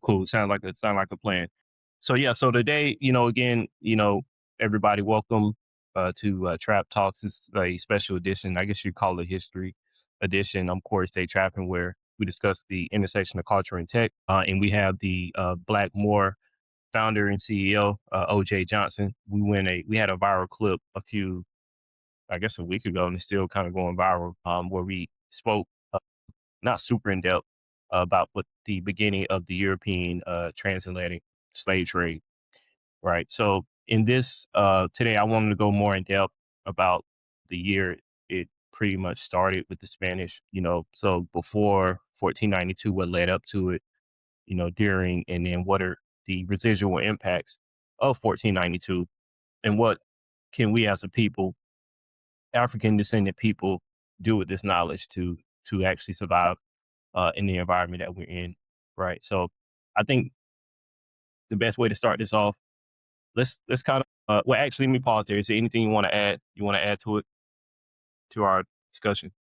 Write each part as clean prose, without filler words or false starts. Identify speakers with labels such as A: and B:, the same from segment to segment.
A: Cool. Sound like a plan. So yeah, so today, again, everybody welcome to Trap Talks. This is a special edition. I guess you call it history edition. I'm Corey State Trapping, where we discuss the intersection of culture and tech. And we have the Black Moor founder and CEO, OJ Johnson. We had a viral clip I guess a week ago, and it's still kind of going viral, where we spoke not super in depth about what the beginning of the European transatlantic slave trade, right? So in this today, I wanted to go more in depth about the year it pretty much started with the Spanish, so before 1492, what led up to it, during, and then what are the residual impacts of 1492, and what can we as a people, African descendant people, do with this knowledge to actually survive in the environment that we're in, right? So I think the best way to start this off, let's kind of well, actually, let me pause there. Is there anything you want to add? You want to add to it, to our discussion?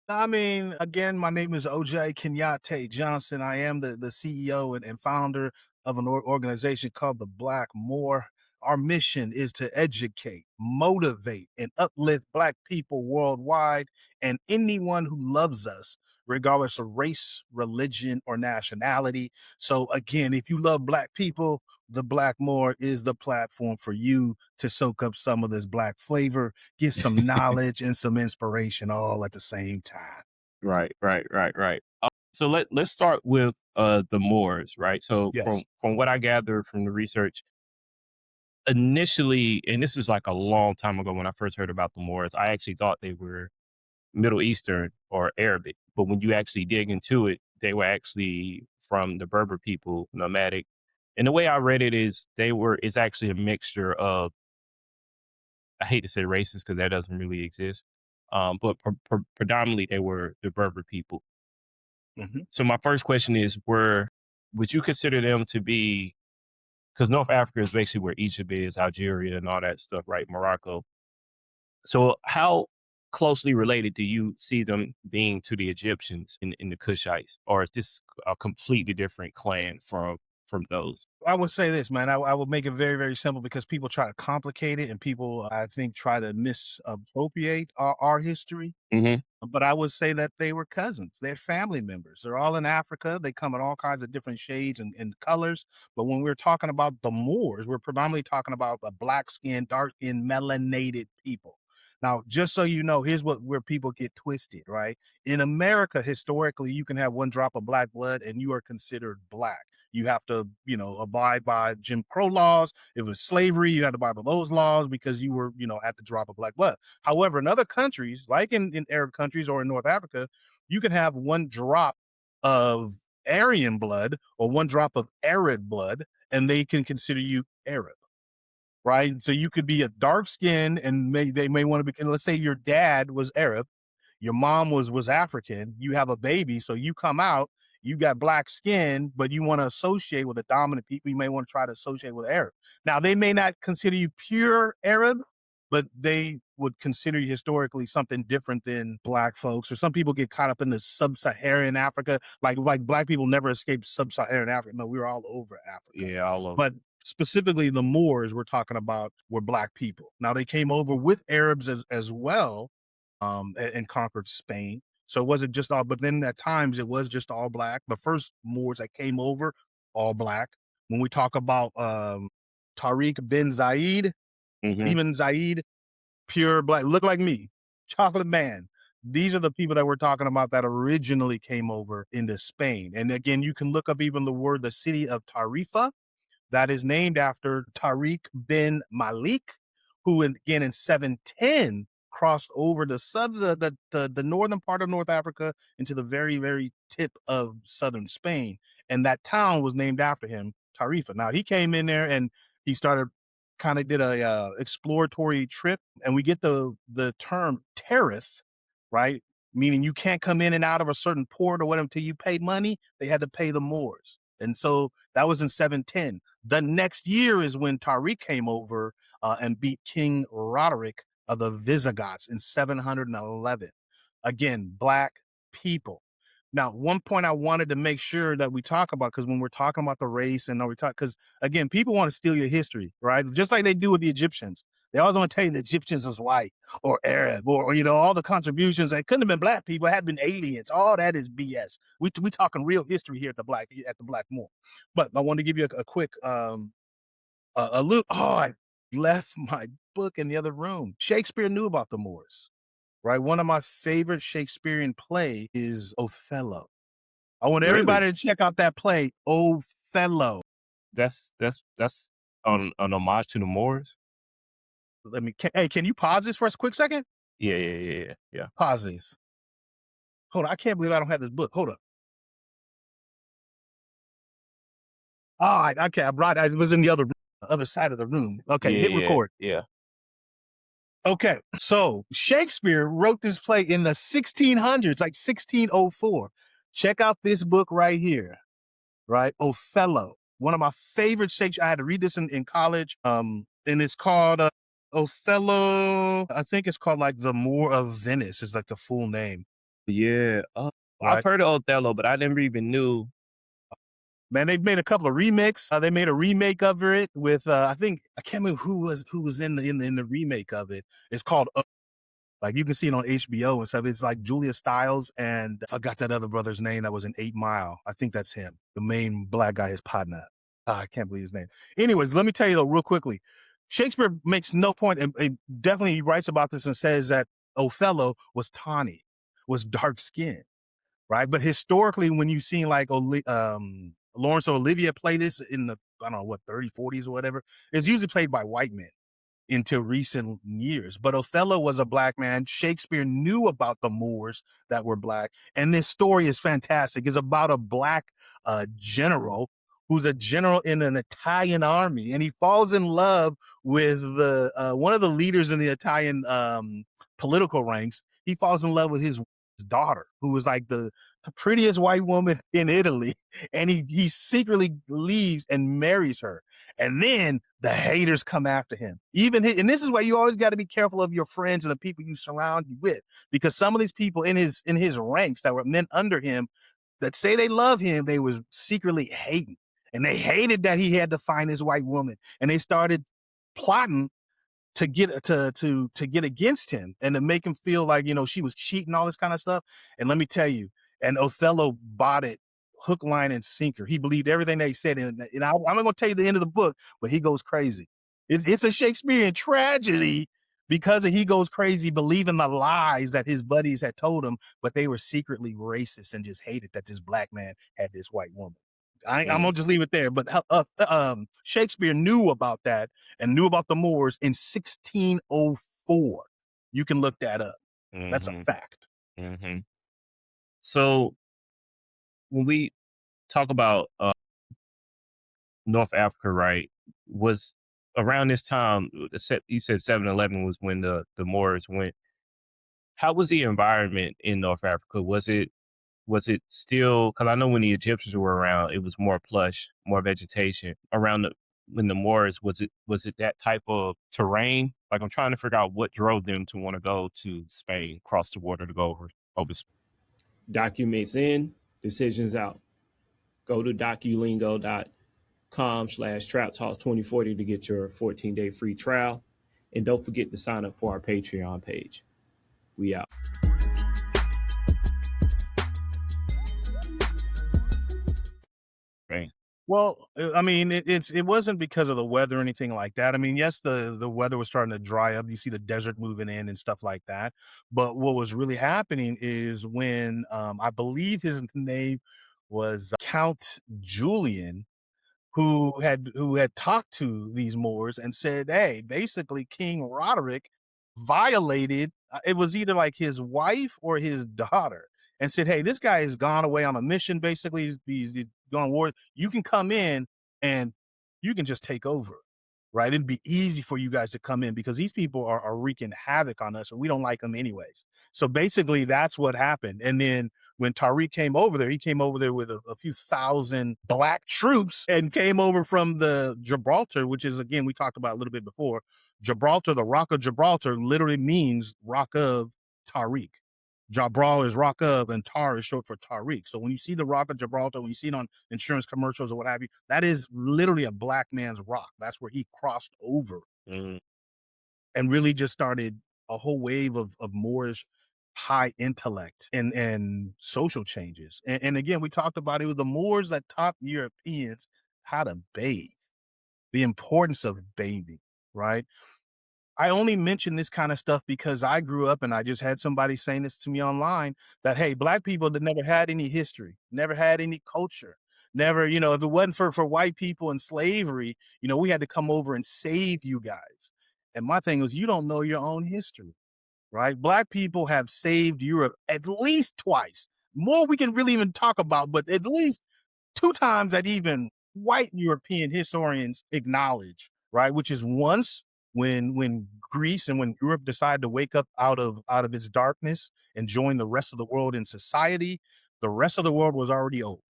B: I mean, again, my name is OJ Kenyatte Johnson. I am the CEO and founder of an organization called the Black Moor. Our mission is to educate, motivate, and uplift Black people worldwide and anyone who loves us, regardless of race, religion, or nationality. So, again, if you love Black people, the Black Moor is the platform for you to soak up some of this Black flavor, get some knowledge and some inspiration all at the same time.
A: Right, right, right, right. So let's start with the Moors, right? So from
B: Yes.
A: from what I gather from the research, initially, and this is like a long time ago when I first heard about the Moors, I actually thought they were Middle Eastern or Arabic. But when you actually dig into it, they were actually from the Berber people, nomadic. And the way I read it is it's actually a mixture of, I hate to say racist because that doesn't really exist. But predominantly they were the Berber people.
B: Mhm.
A: So my first question is, would you consider them to be, because North Africa is basically where Egypt is, Algeria and all that stuff, right? Morocco. So how closely related do you see them being to the Egyptians in the Kushites, or is this a completely different clan from those?
B: I would say this, man. I would make it very, very simple because people try to complicate it and people, I think, try to misappropriate our history.
A: Hmm.
B: But I would say that they were cousins. They're family members. They're all in Africa. They come in all kinds of different shades and colors. But when we're talking about the Moors, we're predominantly talking about a black skinned, dark skinned, melanated people. Now, just so you know, here's where people get twisted, right? In America, historically, you can have one drop of black blood and you are considered black. You have to, abide by Jim Crow laws. If it was slavery, you had to abide by those laws because you were, at the drop of black blood. However, in other countries, like in Arab countries or in North Africa, you can have one drop of Aryan blood or one drop of Arab blood, and they can consider you Arab, right? So you could be a dark skin, and they may want to be. Let's say your dad was Arab, your mom was African, you have a baby, so you come out, you got black skin, but you want to associate with the dominant people, you may want to try to associate with Arab. Now, they may not consider you pure Arab, but they would consider you historically something different than black folks. Or some people get caught up in the sub-Saharan Africa, like black people never escaped sub-Saharan Africa. No, we were all over Africa.
A: Yeah, all of
B: But specifically the Moors we're talking about were black people. Now they came over with Arabs as well, and conquered Spain. So it wasn't just all, but then at times it was just all black. The first Moors that came over, all black. When we talk about Tariq bin Zayed,
A: them.
B: Ibn Zayed, pure black, look like me, chocolate man. These are the people that we're talking about that originally came over into Spain. And again, you can look up even the city of Tarifa, that is named after Tariq bin Malik, who again in 710 crossed over the northern part of North Africa into the very, very tip of southern Spain. And that town was named after him, Tarifa. Now he came in there and he started kind of did a exploratory trip, and we get the term tariff, right? Meaning you can't come in and out of a certain port or whatever until you pay money. They had to pay the Moors. And so that was in 710. The next year is when Tariq came over and beat King Roderick of the Visigoths in 711. Again, black people. Now, one point I wanted to make sure that we talk about, because when we're talking about the race and we talk, because again, people want to steal your history, right? Just like they do with the Egyptians. They always want to tell you the Egyptians was white or Arab or all the contributions. They couldn't have been black people, it had been aliens. All that is BS. We talking real history here at the Black Moor. But I want to give you a quick a look. Oh, I left my book in the other room. Shakespeare knew about the Moors, right? One of my favorite Shakespearean play is Othello. I want
A: Really?
B: everybody to check out that play, Othello.
A: That's on an homage to the Moors?
B: Hey, can you pause this for a quick second?
A: Yeah, yeah, yeah, yeah, yeah.
B: Pause this. Hold on. I can't believe I don't have this book. Hold up. All right. Okay. I brought, I was in the other side of the room. Okay.
A: Yeah,
B: Hit
A: yeah,
B: record.
A: yeah.
B: Okay. So Shakespeare wrote this play in the 1600s, like 1604. Check out this book right here, right? Othello. One of my favorite Shakespeare. I had to read this in college. And it's called Othello. I think it's called like The Moor of Venice is like the full name,
A: Yeah, I've
B: right?
A: heard of Othello, but I never even knew.
B: Man, they've made a couple of remakes. They made a remake of it with I think I can't remember who was in the remake of it. It's called like you can see it on HBO and stuff. It's like Julia Stiles and I forgot that other brother's name that was in 8 Mile. I think that's him, the main black guy, his partner. I can't believe his name. Anyways, let me tell you though, real quickly. Shakespeare makes no point, and definitely writes about this and says that Othello was tawny, was dark skinned, right? But historically, when you've seen like Lawrence or Olivia play this in the, I don't know, what, 30s, 40s or whatever, it's usually played by white men into recent years. But Othello was a black man. Shakespeare knew about the Moors that were black. And this story is fantastic. It's about a black general who's a general in an Italian army. And he falls in love with the one of the leaders in the Italian political ranks. He falls in love with his daughter, who was like the prettiest white woman in Italy. And he secretly leaves and marries her. And then the haters come after him. And this is why you always got to be careful of your friends and the people you surround you with, because some of these people in his ranks that were men under him that say they love him, they was secretly hating, and they hated that he had to find his white woman, and they started plotting to get against him and to make him feel like she was cheating, all this kind of stuff. And let me tell you, and Othello bought it hook, line, and sinker. He believed everything they said, and I'm not going to tell you the end of the book, but he goes crazy. It's a Shakespearean tragedy because he goes crazy believing the lies that his buddies had told him, but they were secretly racist and just hated that this black man had this white woman. I'm
A: Mm,
B: gonna just leave it there. But Shakespeare knew about that and knew about the Moors in 1604. You can look that up. That's a
A: mhm,
B: fact.
A: mhm. So when we talk about North Africa, right, was around this time, you said 7-11 was when the Moors went. How was the environment in North Africa? Was it still, because I know when the Egyptians were around, it was more plush, more vegetation. Around when the Moors, was it that type of terrain? Like I'm trying to figure out what drove them to want to go to Spain, cross the water to go over. Documents in, decisions out. Go to doculingo.com/trap talks 2040 to get your 14-day free trial. And don't forget to sign up for our Patreon page. We out. Right.
B: Well, I mean, it wasn't because of the weather or anything like that. I mean, yes, the weather was starting to dry up. You see the desert moving in and stuff like that. But what was really happening is when I believe his name was Count Julian, who had talked to these Moors and said, "Hey, basically King Roderick violated." It was either like his wife or his daughter, and said, "Hey, this guy has gone away on a mission. Basically, he's gone war. You can come in and you can just take over." Right, it'd be easy for you guys to come in because these people are wreaking havoc on us, and we don't like them anyways. So basically, that's what happened. And then when Tariq came over there, he came over there with a few thousand black troops and came over from the Gibraltar, which is, again, we talked about a little bit before. Gibraltar, the Rock of Gibraltar, literally means Rock of Tariq. Jabral is Rock of, and Tar is short for Tariq. So when you see the Rock of Gibraltar, when you see it on insurance commercials or what have you, that is literally a black man's rock. That's where he crossed over
A: Mm.
B: and really just started a whole wave of Moorish high intellect and social changes. And again, we talked about it was the Moors that taught Europeans how to bathe, the importance of bathing, right? I only mention this kind of stuff because I grew up and I just had somebody saying this to me online that, hey, black people that never had any history, never had any culture, never, if it wasn't for white people and slavery, we had to come over and save you guys. And my thing was, you don't know your own history, right? Black people have saved Europe at least twice. More we can really even talk about, but at least two times that even white European historians acknowledge, right? Which is once when Greece and when Europe decided to wake up out of its darkness and join the rest of the world in society. The rest of the world was already old,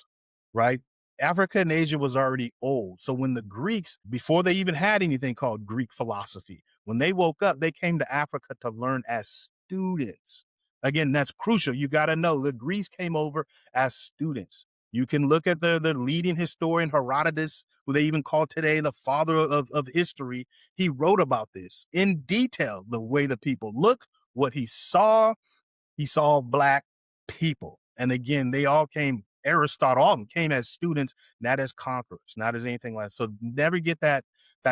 B: right? Africa and Asia was already old. So when the Greeks, before they even had anything called Greek philosophy, when they woke up, they came to Africa to learn as students. Again, that's crucial. You got to know the Greeks came over as students. You can look at the leading historian Herodotus, who they even call today the father of history. He wrote about this in detail, the way the people look, what he saw black people. And again, they all came, Aristotle, all of them came as students, not as conquerors, not as anything like that. So never get that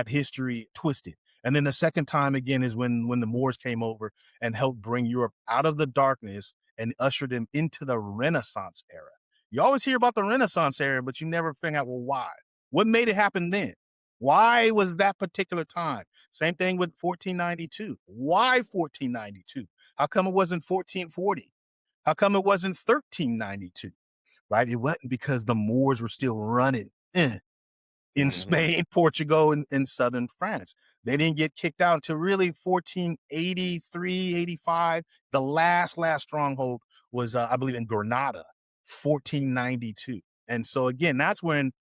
B: history twisted. And then the second time again is when the Moors came over and helped bring Europe out of the darkness and ushered them into the Renaissance era. You always hear about the Renaissance era, but you never figure out, well, why? What made it happen then? Why was that particular time? Same thing with 1492. Why 1492? How come it wasn't 1440? How come it wasn't 1392? Right? It wasn't because the Moors were still running in
A: Mhm.
B: Spain, Portugal, and southern France. They didn't get kicked out until really 1483, 85. The last stronghold was, I believe, in Granada, 1492. And so, again, that's when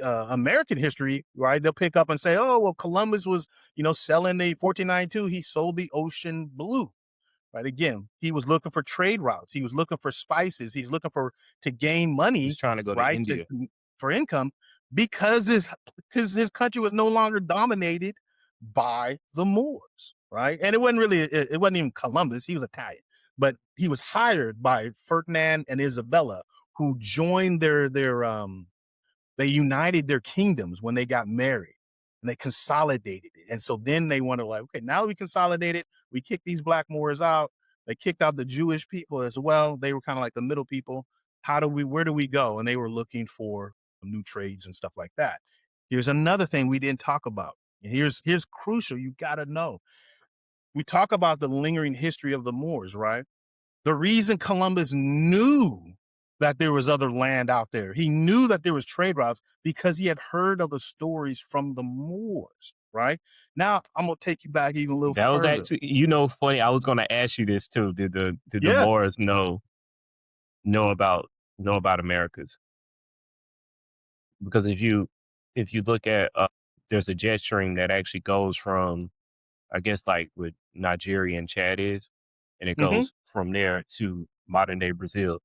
B: American history, right? They'll pick up and say, oh, well, Columbus was, selling the 1492. He sold the ocean blue. Right. Again, he was looking for trade routes. He was looking for spices. He's looking to gain
A: He's
B: money,
A: trying to go to
B: right,
A: India.
B: for income because his country was no longer dominated by the Moors, right? And it wasn't really it wasn't even Columbus. He was Italian, but he was hired by Ferdinand and Isabella, who joined they united their kingdoms when they got married and they consolidated it. And so then they wanted like, okay, now we consolidated, we kicked these black Moors out. They kicked out the Jewish people as well. They were kind of like the middle people. Where do we go? And they were looking for new trades and stuff like that. Here's another thing we didn't talk about. And here's crucial. You got to know. We talk about the lingering history of the Moors, right? The reason Columbus knew that there was other land out there, he knew that there was trade routes because he had heard of the stories from the Moors, right? Now, I'm going to take you back even a little
A: That was
B: further.
A: actually, funny. I was going to ask you this too. Did the
B: Yeah.
A: Moors know about Americas? Because if you look at there's a jet stream that actually goes from, I guess, like what Nigeria and Chad is, and it
B: hmm
A: goes from there to modern day Brazil.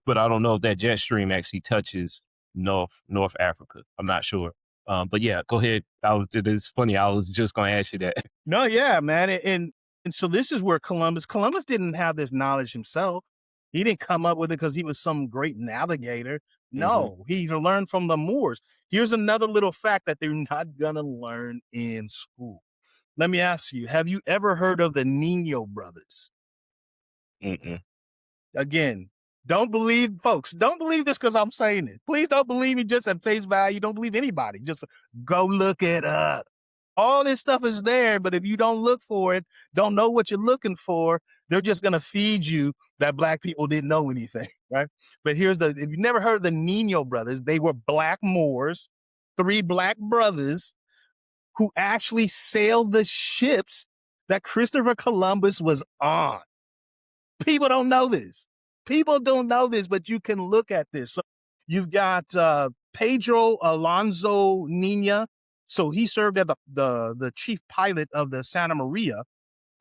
A: But I don't know if that jet stream actually touches North Africa. I'm not sure. But yeah, go ahead. It is funny. I was just going to ask you that.
B: No, yeah, man. And so this is where Columbus didn't have this knowledge himself. He didn't come up with it because he was some great navigator.
A: Hmm.
B: No, he learned from the Moors. Here's another little fact that they're not going to learn in school. Let me ask you, have you ever heard of the Nino brothers?
A: Mm-mm.
B: Again, don't believe folks. Don't believe this because I'm saying it. Please don't believe me just at face value. Don't believe anybody. Just go look it up. All this stuff is there, but if you don't look for it, don't know what you're looking for, they're just going to feed you that black people didn't know anything, right? But if you've never heard of the Nino brothers, they were black Moors, three black brothers who actually sailed the ships that Christopher Columbus was on. People don't know this. People don't know this, but you can look at this. So you've got Pedro Alonso Nina. So he served as the chief pilot of the Santa Maria,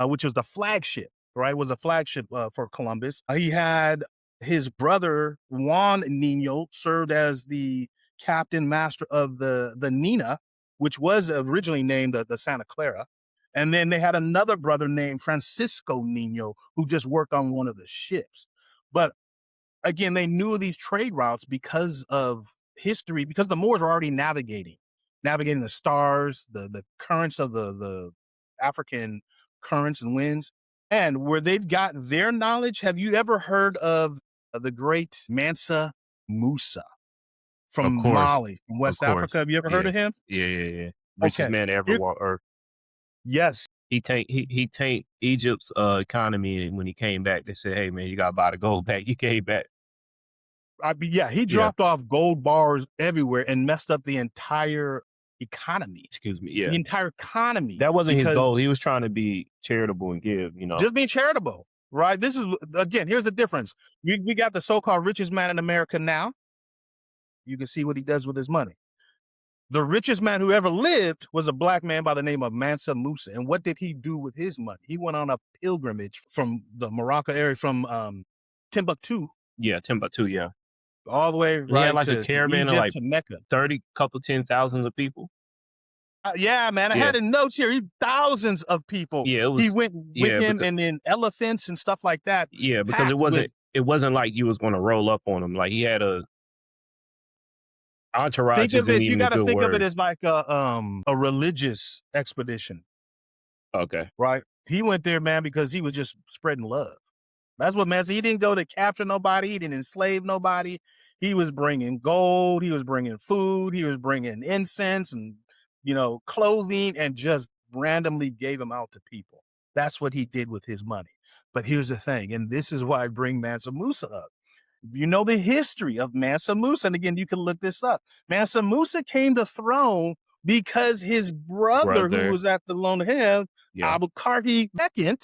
B: which was the flagship. right? Was a flagship for Columbus. He had his brother Juan Nino served as the captain master of the Nina, which was originally named the Santa Clara. And then they had another brother named Francisco Nino who just worked on one of the ships. But again, they knew of these trade routes because of history, because the Moors were already navigating the stars, the currents of the African currents and winds. And where they've got their knowledge, have you ever heard of the great Mansa Musa
A: Of
B: from
A: course.
B: Mali, from
A: Of
B: West Africa?
A: course.
B: Have you ever heard
A: Yeah.
B: of him?
A: Yeah, yeah, yeah. Richest
B: Okay.
A: man to ever
B: Here,
A: walk earth.
B: yes.
A: He tanked Egypt's economy, and when he came back, they said, "Hey man, you gotta buy the gold back." He came back.
B: Yeah, he
A: Yeah.
B: dropped off gold bars everywhere and messed up the entire economy.
A: Excuse me.
B: The
A: Yeah.
B: entire economy
A: That wasn't his
B: because
A: goal. He was trying to be charitable and give, you know.
B: just being charitable, right? This is again, here's the difference. We got the so-called richest man in America now. You can see what he does with his money. The richest man who ever lived was a black man by the name of Mansa Musa. And what did he do with his money? He went on a pilgrimage from the Morocco area, from Timbuktu,
A: Yeah, Timbuktu, yeah.
B: all the way
A: And he had
B: right
A: like a
B: to
A: caravan of
B: Egypt,
A: like
B: to Mecca.
A: 30, couple 10,000 of people.
B: Yeah, man, I
A: Yeah.
B: had in notes here. Thousands of people.
A: Yeah, it
B: He
A: was
B: went with
A: yeah,
B: him,
A: because
B: and then elephants and stuff like that,
A: yeah, because
B: packed with.
A: it wasn't like you was gonna roll up on him. Like he had a entourage
B: Think of
A: isn't
B: it. You
A: even a
B: got to
A: good
B: think of it
A: word.
B: as like a religious expedition,
A: Okay.
B: right? He went there, man, because he was just spreading love. That's what man said. He didn't go to capture nobody. He didn't enslave nobody. He was bringing gold. He was bringing food. He was bringing incense and clothing, and just randomly gave them out to people. That's what he did with his money. But here's the thing, and this is why I bring Mansa Musa up. You know the history of Mansa Musa, and again, you can look this up. Mansa Musa came to throne because his brother, who
A: Brother.
B: was at the lone hand,
A: Yeah.
B: Abu Karhi II,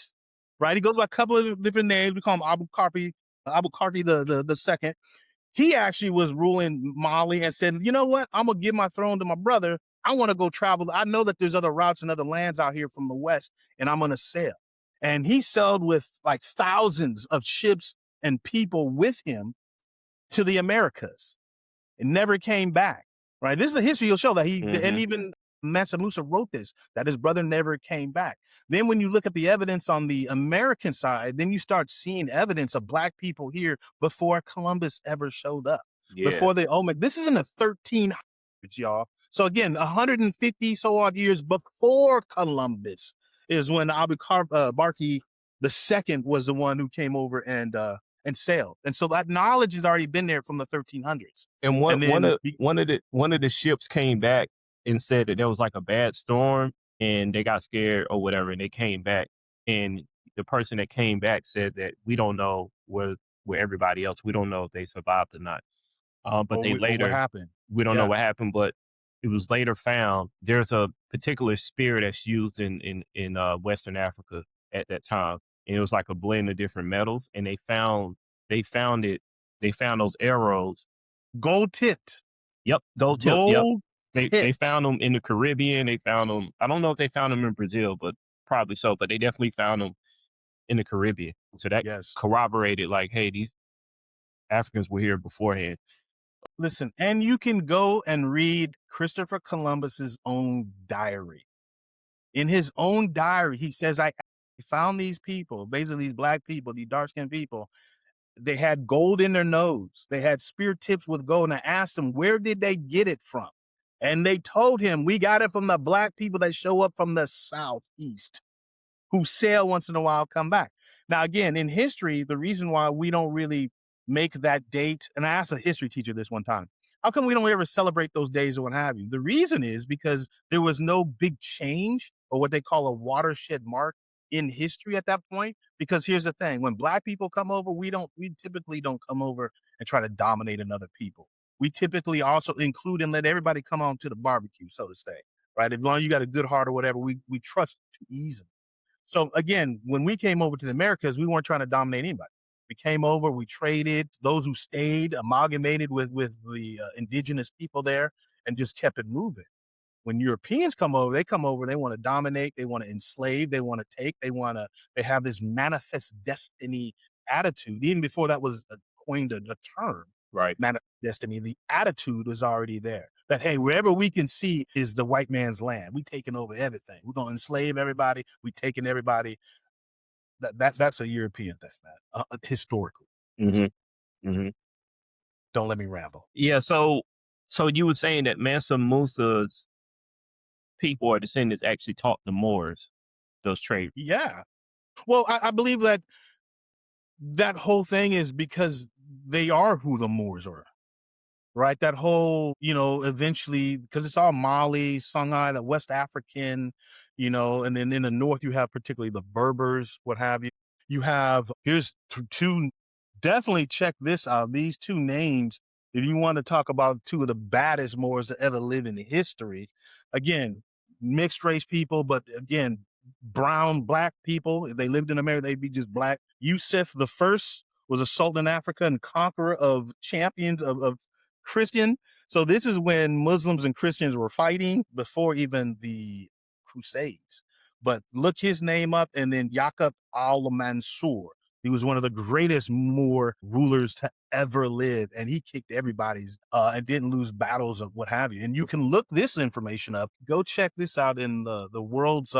B: right? He goes by a couple of different names. We call him Abu Karhi the second. He actually was ruling Mali and said, you know what? I'm gonna give my throne to my brother. I want to go travel. I know that there's other routes and other lands out here from the west, and I'm gonna sail. And he sailed with like thousands of ships and people with him to the Americas and never came back. Right. This is the history. You'll show that and
A: Mhm.
B: even Mansa Musa wrote this, that his brother never came back. Then when you look at the evidence on the American side, then you start seeing evidence of black people here before Columbus ever showed up,
A: Yeah.
B: before the Olmec. This is in the 1300s, y'all. So again, 150 so odd years before Columbus is when Barkey the second was the one who came over and sailed. And so that knowledge has already been there from the 1300s.
A: And
B: And then
A: one of the ships came back and said that there was like a bad storm and they got scared or whatever and they came back. And the person that came back said that we don't know where everybody else, we don't know if they survived or not. But they
B: or what
A: later,
B: happened?
A: we don't know
B: Yeah.
A: what happened, but it was later found there's a particular spear that's used in Western Africa at that time, and it was like a blend of different metals, and they found it they found those arrows.
B: Gold tipped.
A: Yep, gold tip. Yep,
B: Gold
A: they
B: tipped.
A: found them in the Caribbean. They found them. I don't know if they found them in Brazil, but probably so. But they definitely found them in the Caribbean. So that
B: Yes.
A: corroborated, like, hey, these Africans were here beforehand.
B: Listen, and you can go and read Christopher Columbus's own diary. In his own diary, he says, I found these people, basically these black people, these dark skinned people. They had gold in their nose. They had spear tips with gold. And I asked them, where did they get it from? And they told him, we got it from the black people that show up from the southeast, who sail once in a while, come back. Now, again, in history, the reason why we don't really make that date, and I asked a history teacher this one time, how come we don't ever celebrate those days or what have you? The reason is because there was no big change or what they call a watershed mark in history at that point. Because here's the thing, when black people come over, we typically don't come over and try to dominate another people. We typically also include and let everybody come on to the barbecue, so to say, right? As long as you got a good heart or whatever, we trust to ease them. So again, when we came over to the Americas, we weren't trying to dominate anybody. We came over, we traded. Those who stayed amalgamated with the indigenous people there and just kept it moving. When Europeans come over, they want to dominate, they want to enslave, they want to take, they have this manifest destiny attitude. Even before that was coined a term,
A: Right.
B: manifest destiny, the attitude was already there. That hey, wherever we can see is the white man's land. We taking over everything. We're gonna enslave everybody. We taking everybody. That's a European thing, man. Historically,
A: Hmm. Hmm.
B: don't let me ramble.
A: Yeah. So you were saying that Mansa Musa's people or descendants actually taught the Moors those trade.
B: Yeah. Well, I believe that that whole thing is because they are who the Moors are. Right? That whole, eventually, because it's all Mali, Songhai, the West African, and then in the north, you have particularly the Berbers, what have you. You have, here's two, definitely check this out. These two names, if you want to talk about two of the baddest Moors to ever live in history, again, mixed race people, but again, brown, black people. If they lived in America, they'd be just black. Yusuf the First was a sultan in Africa and conqueror of champions of Christian. So this is when Muslims and Christians were fighting before even the Crusades. But look his name up, and then Yaqub al-Mansur. He was one of the greatest Moor rulers to ever live, and he kicked everybody's and didn't lose battles of what have you. And you can look this information up. Go check this out in the world's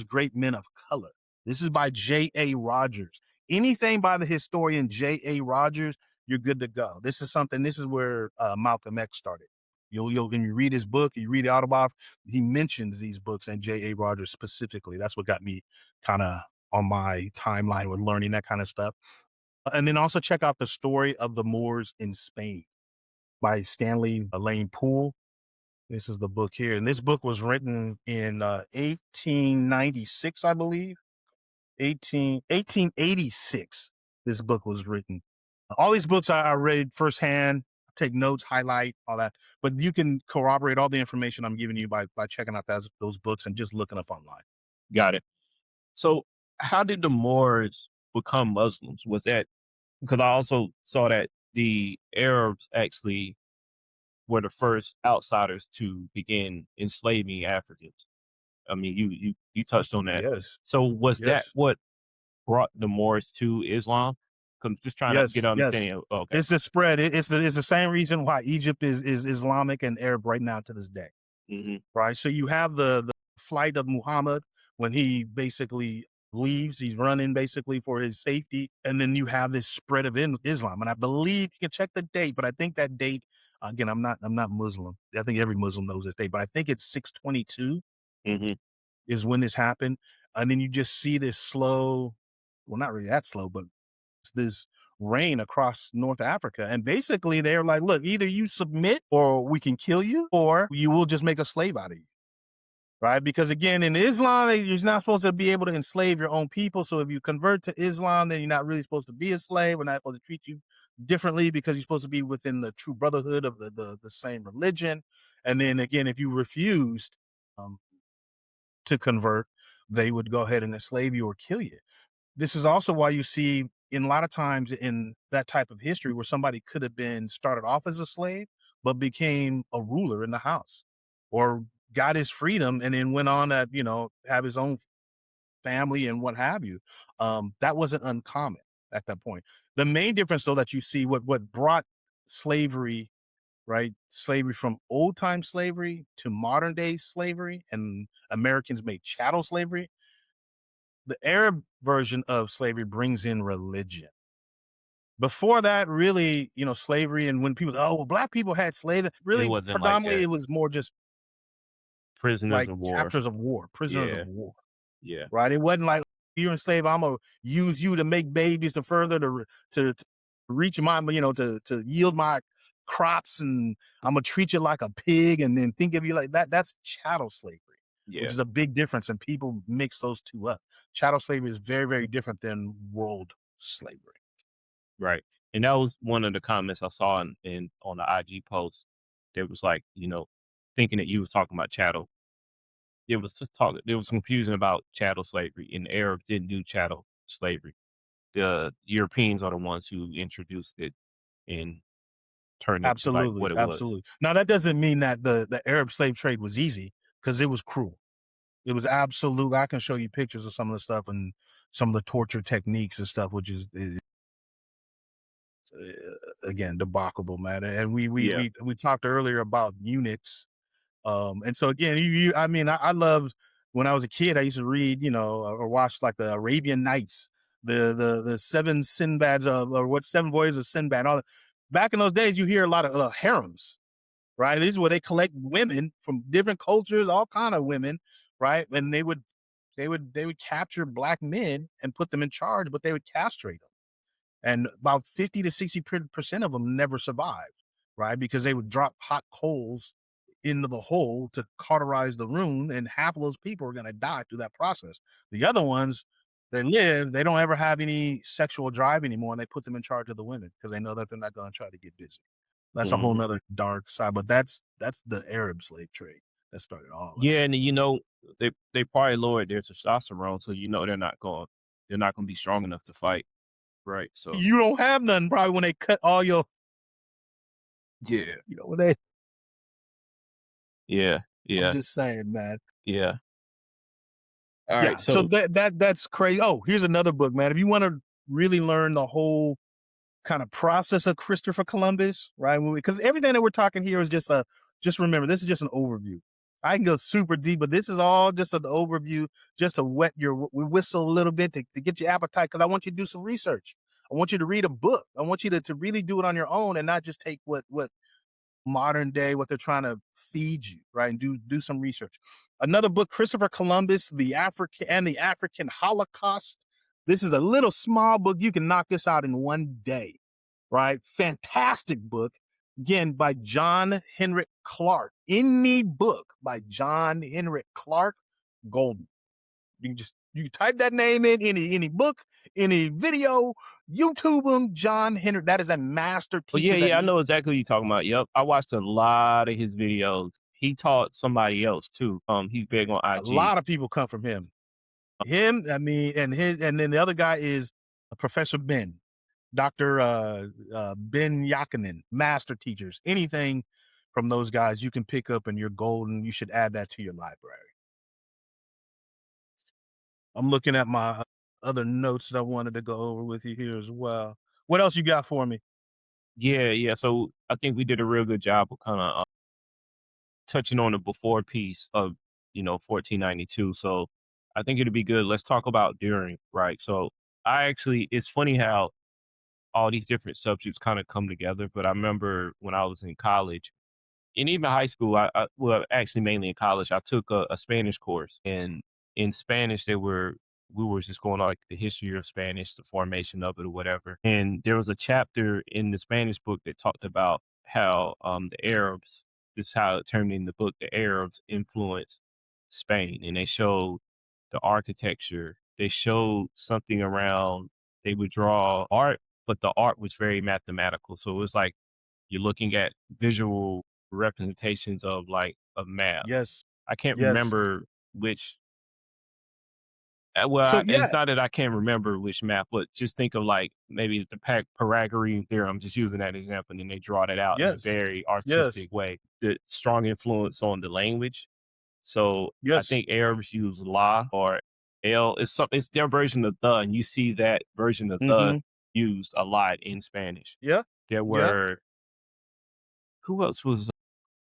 B: great men of color. This is by J.A. Rogers. Anything by the historian J.A. Rogers, you're good to go. This is where Malcolm X started. When you read his book, you read the autobiography, he mentions these books and J.A. Rogers specifically. That's what got me kind of on my timeline with learning that kind of stuff. And then also check out The Story of the Moors in Spain by Stanley Lane Poole. This is the book here. And this book was written in 1896, I believe. 1886, this book was written. All these books I read firsthand, take notes, highlight, all that. But you can corroborate all the information I'm giving you by checking out those books and just looking up online.
A: Got it. So how did the Moors become Muslims? Was that because I also saw that the Arabs actually were the first outsiders to begin enslaving Africans. I mean, you touched on that.
B: Yes,
A: So was that
B: yes,
A: what brought the Moors to Islam? 'Cause I'm just trying to get
B: yes,
A: an
B: yes.
A: understanding of okay.
B: It's the spread. It's the same reason why Egypt is Islamic and Arab right now to this day.
A: Mhm,
B: Right? So you have the flight of Muhammad when he basically leaves. He's running basically for his safety, and then you have this spread of Islam. And I believe you can check the date, but I think that date again, I'm not Muslim. I think every Muslim knows this date, but I think it's 622
A: mhm.
B: is when this happened. And then you just see this slow, well, not really that slow, but it's this reign across North Africa. And basically they're like, look, either you submit or we can kill you, or you will just make a slave out of you. Right? Because again, in Islam, you're not supposed to be able to enslave your own people. So if you convert to Islam, then you're not really supposed to be a slave. We're not supposed to treat you differently because you're supposed to be within the true brotherhood of the same religion. And then again, if you refused um, to convert, they would go ahead and enslave you or kill you. This is also why you see in a lot of times in that type of history where somebody could have been started off as a slave, but became a ruler in the house or got his freedom and then went on to, have his own family and what have you. That wasn't uncommon at that point. The main difference though that you see what brought slavery, right? Slavery from old time slavery to modern day slavery and Americans made chattel slavery. The Arab version of slavery brings in religion. Before that, really, slavery and when people, oh, well, black people had slaves,
A: It
B: really
A: wasn't like
B: predominantly
A: that.
B: it was more just
A: Prisoners
B: like
A: of war.
B: captures of war, prisoners of
A: Yeah,
B: war,
A: yeah,
B: right? It wasn't like you're enslaved. I'm gonna use you to make babies to further to reach my, to yield my crops, and I'm gonna treat you like a pig, and then think of you like that. That's chattel slavery, which
A: yeah,
B: is a big difference, and people mix those two up. Chattel slavery is very, very different than world slavery.
A: right. And that was one of the comments I saw in on the IG post. That was like, thinking that you was talking about chattel. There was confusion about chattel slavery, and the Arabs didn't do chattel slavery. The Europeans are the ones who introduced it, and turned into like
B: Absolutely,
A: what it was.
B: absolutely. Now that doesn't mean that the Arab slave trade was easy, because it was cruel. It was absolutely, I can show you pictures of some of the stuff and some of the torture techniques and stuff, which is again, debauchable, man. And
A: Yeah.
B: we talked earlier about eunuchs. And so again, I mean, I loved when I was a kid. I used to read, or watch like the Arabian Nights, the seven Sinbads of, or what, seven voyages of Sinbad. All that. Back in those days, you hear a lot of harems, right? This is where they collect women from different cultures, all kind of women, right? And they would capture black men and put them in charge, but they would castrate them, and about 50 to 60% of them never survived, right? Because they would drop hot coals into the hole to cauterize the wound, and half of those people are going to die through that process. The other ones, they live, they don't ever have any sexual drive anymore, and they put them in charge of the women because they know that they're not going to try to get busy. That's a whole
A: Mhm.
B: nother dark side, but that's the Arab slave trade that started all of
A: Yeah,
B: that.
A: and they probably lowered their testosterone, so they're not gonna be strong enough to fight, right? So
B: You don't have none probably when they cut all your,
A: yeah,
B: when they.
A: yeah,
B: I'm
A: yeah,
B: just saying, man.
A: yeah. All right,
B: Yeah, so
A: so
B: that's crazy. Oh, here's another book, man. If you want to really learn the whole kind of process of Christopher Columbus, right? Because everything that we're talking here is just remember, this is just an overview. I can go super deep, but this is all just an overview, just to wet your whistle a little bit to get your appetite. Because I want you to do some research. I want you to read a book. I want you to really do it on your own and not just take what modern day, what they're trying to feed you, right? And do some research. Another book, Christopher Columbus, the African Holocaust. This is a little small book. You can knock this out in one day, right? Fantastic book. Again, by John Henrik Clark. Any book by John Henrik Clark, golden. You can type that name in any book, any video, YouTube them. John Henrik. That is a master
A: oh yeah,
B: teacher that
A: yeah, I know exactly what you're talking about. Yep, I watched a lot of his videos. He taught somebody else too. He's big on
B: a
A: IG.
B: lot of people come from him. Him, I mean, and then the other guy is Professor Ben, Doctor Ben Yakinen, master teachers. Anything from those guys you can pick up, and you're golden. You should add that to your library. I'm looking at my other notes that I wanted to go over with you here as well. What else you got for me?
A: Yeah, yeah. So I think we did a real good job of kind of touching on the before piece of 1492. So I think it'd be good. Let's talk about during, right? So it's funny how all these different subjects kind of come together. But I remember when I was in college and even high school, well, actually mainly in college, I took a Spanish course, and in Spanish, we were just going on like the history of Spanish, the formation of it, or whatever. And there was a chapter in the Spanish book that talked about how the Arabs. This is how it termed in the book. The Arabs influenced Spain, and they showed the architecture. They showed something around. They would draw art, but the art was very mathematical. So it was like you're looking at visual representations of like a map.
B: Yes,
A: I can't
B: yes.
A: remember which.
B: So
A: It's
B: yeah,
A: not that I can't remember which map, but just think of like maybe the Pythagorean theorem. Just using that example, and then they draw that out in a
B: yes,
A: very
B: yes,
A: artistic way. The strong influence on the language. So I
B: yes.
A: think Arabs use la or l. It's their version of the, and you see that version of the
B: Mm-hmm.
A: used a lot in Spanish.
B: Yeah,
A: There
B: yeah.
A: were who else was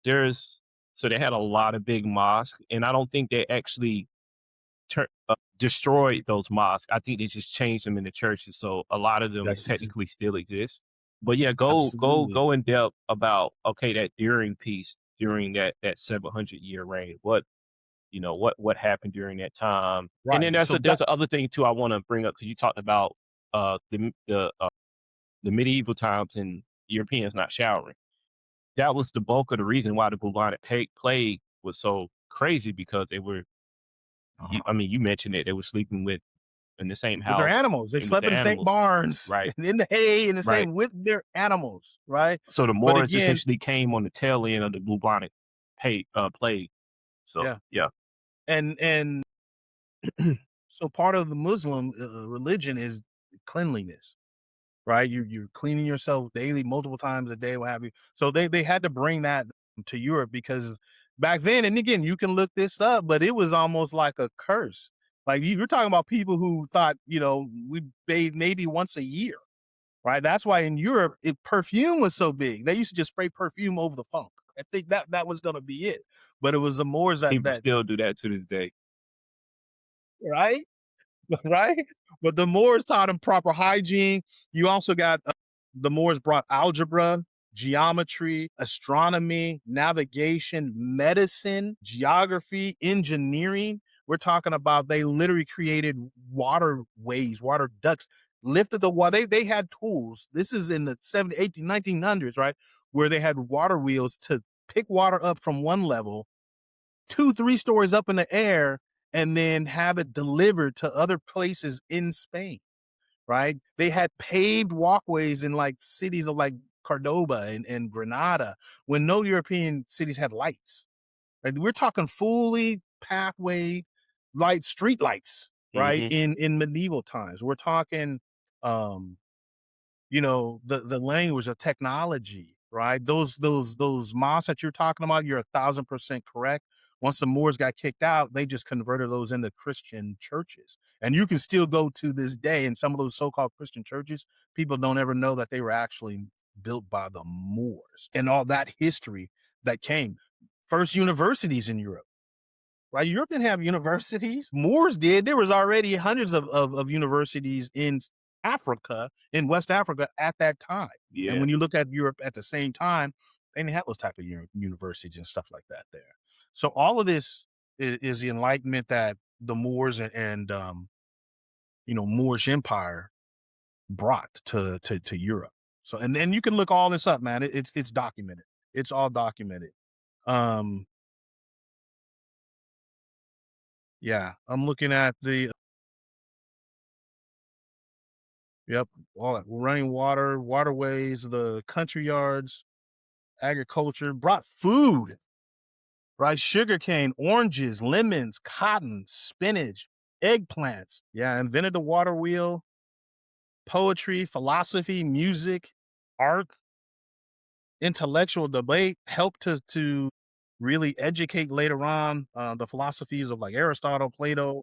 A: there's so they had a lot of big mosques, and I don't think they actually destroyed those mosques. I think they just changed them into churches, so a lot of them
B: That's
A: technically still exist. But yeah,
B: absolutely
A: go in depth about okay that during peace during that 700-year reign. What happened during that time? And then
B: right. So
A: there's
B: back.
A: a other thing too I want to bring up because you talked about the medieval times and Europeans not showering. That was the bulk of the reason why the bubonic plague was so crazy because they were I mean, you mentioned it, they were sleeping in the same
B: With their
A: house
B: animals. They
A: and with
B: slept
A: the
B: in the same
A: animals.
B: barns
A: Right,
B: and in the hay and the
A: right.
B: same with their animals, right?
A: So the
B: But
A: Moors
B: again,
A: essentially came on the tail end of the bubonic plague. So,
B: yeah.
A: yeah.
B: And so part of the Muslim religion is cleanliness, right? You're cleaning yourself daily, multiple times a day, what have you. So they had to bring that to Europe because back then, and again, you can look this up, but it was almost like a curse. Like you're talking about people who thought, we bathe maybe once a year, right? That's why in Europe, perfume was so big. They used to just spray perfume over the funk. I think that was going to be it. But it was the Moors
A: People
B: that
A: still do that to this day.
B: right. Right? But the Moors taught him proper hygiene. You also got the Moors brought algebra, geometry, astronomy, navigation, medicine, geography, engineering. We're talking about they literally created waterways, water ducts, lifted the water. They had tools. This is in the 70s, 18, 1900s, right? Where they had water wheels to pick water up from one level 2, 3 stories up in the air and then have it delivered to other places in Spain, right? They had paved walkways in like cities of like Cordoba and Granada when no European cities had lights. Right? We're talking fully pathway light street lights, right?
A: Mhm.
B: In medieval times. We're talking um the language, the technology, right? Those mosques that you're talking about, you're 1,000% correct. Once the Moors got kicked out, they just converted those into Christian churches. And you can still go to this day in some of those so-called Christian churches. People don't ever know that they were actually built by the Moors and all that history that came. First universities in Europe. Right, Europe didn't have universities. Moors did. There was already hundreds of universities in Africa, in West Africa at that time. And
A: Yeah.
B: when you look at Europe at the same time, they didn't have those type of universities and stuff like that there. So all of this is the enlightenment that the Moors and Moorish Empire brought to Europe. So and then you can look all this up, man. It's documented. It's all documented. Um, yeah, I'm looking at the Yep, all that running water, waterways, the country yards, agriculture, brought food, right? Sugarcane, oranges, lemons, cotton, spinach, eggplants. Yeah, invented the water wheel, poetry, philosophy, music, art, intellectual debate, helped to really educate later on the philosophies of like Aristotle, Plato,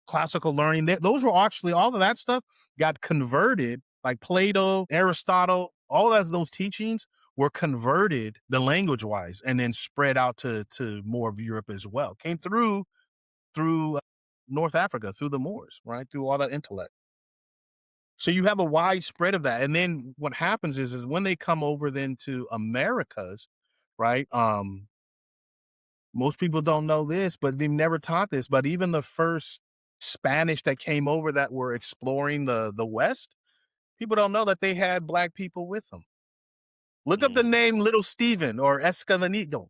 B: classical learning. Those were actually all of that stuff got converted, like Plato, Aristotle, all of those teachings were converted the language wise and then spread out to more of Europe as well. Came through North Africa, through the Moors, right? Through all that intellect. So you have a wide spread of that. And then what happens is when they come over then to Americas, right? Most people don't know this, but they've never taught this. But even the first Spanish that came over that were exploring the West, people don't know that they had black people with them. Look up the
A: Mm.
B: name Little Stephen or Escalanido,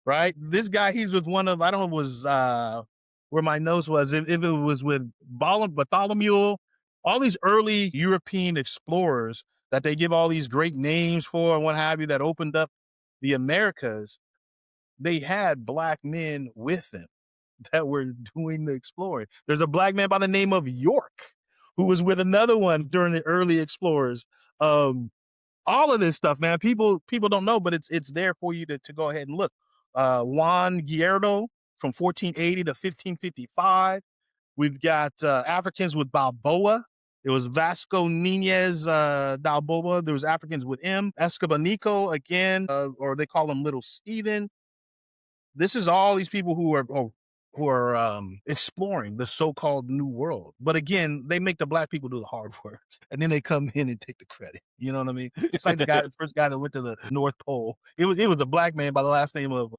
B: right? This guy, he's with one of, I don't know, was where my nose was, if it was with Bartholomew, all these early European explorers that they give all these great names for and what have you that opened up the Americas, they had black men with them that were doing the exploring. There's a black man by the name of York who was with another one during the early explorers. All of this stuff, man, people don't know, but it's there for you to go ahead and look. Juan Guerrero from 1480 to 1555. We've got Africans with Balboa. It was Vasco Nunez Balboa. There was Africans with him. Escabanico again, or they call him Little Stephen. This is all these people who are exploring the so-called new world. But again, they make the black people do the hard work, and then they come in and take the credit. You know what I mean? It's like the first guy that went to the North Pole. It was a black man by the last name of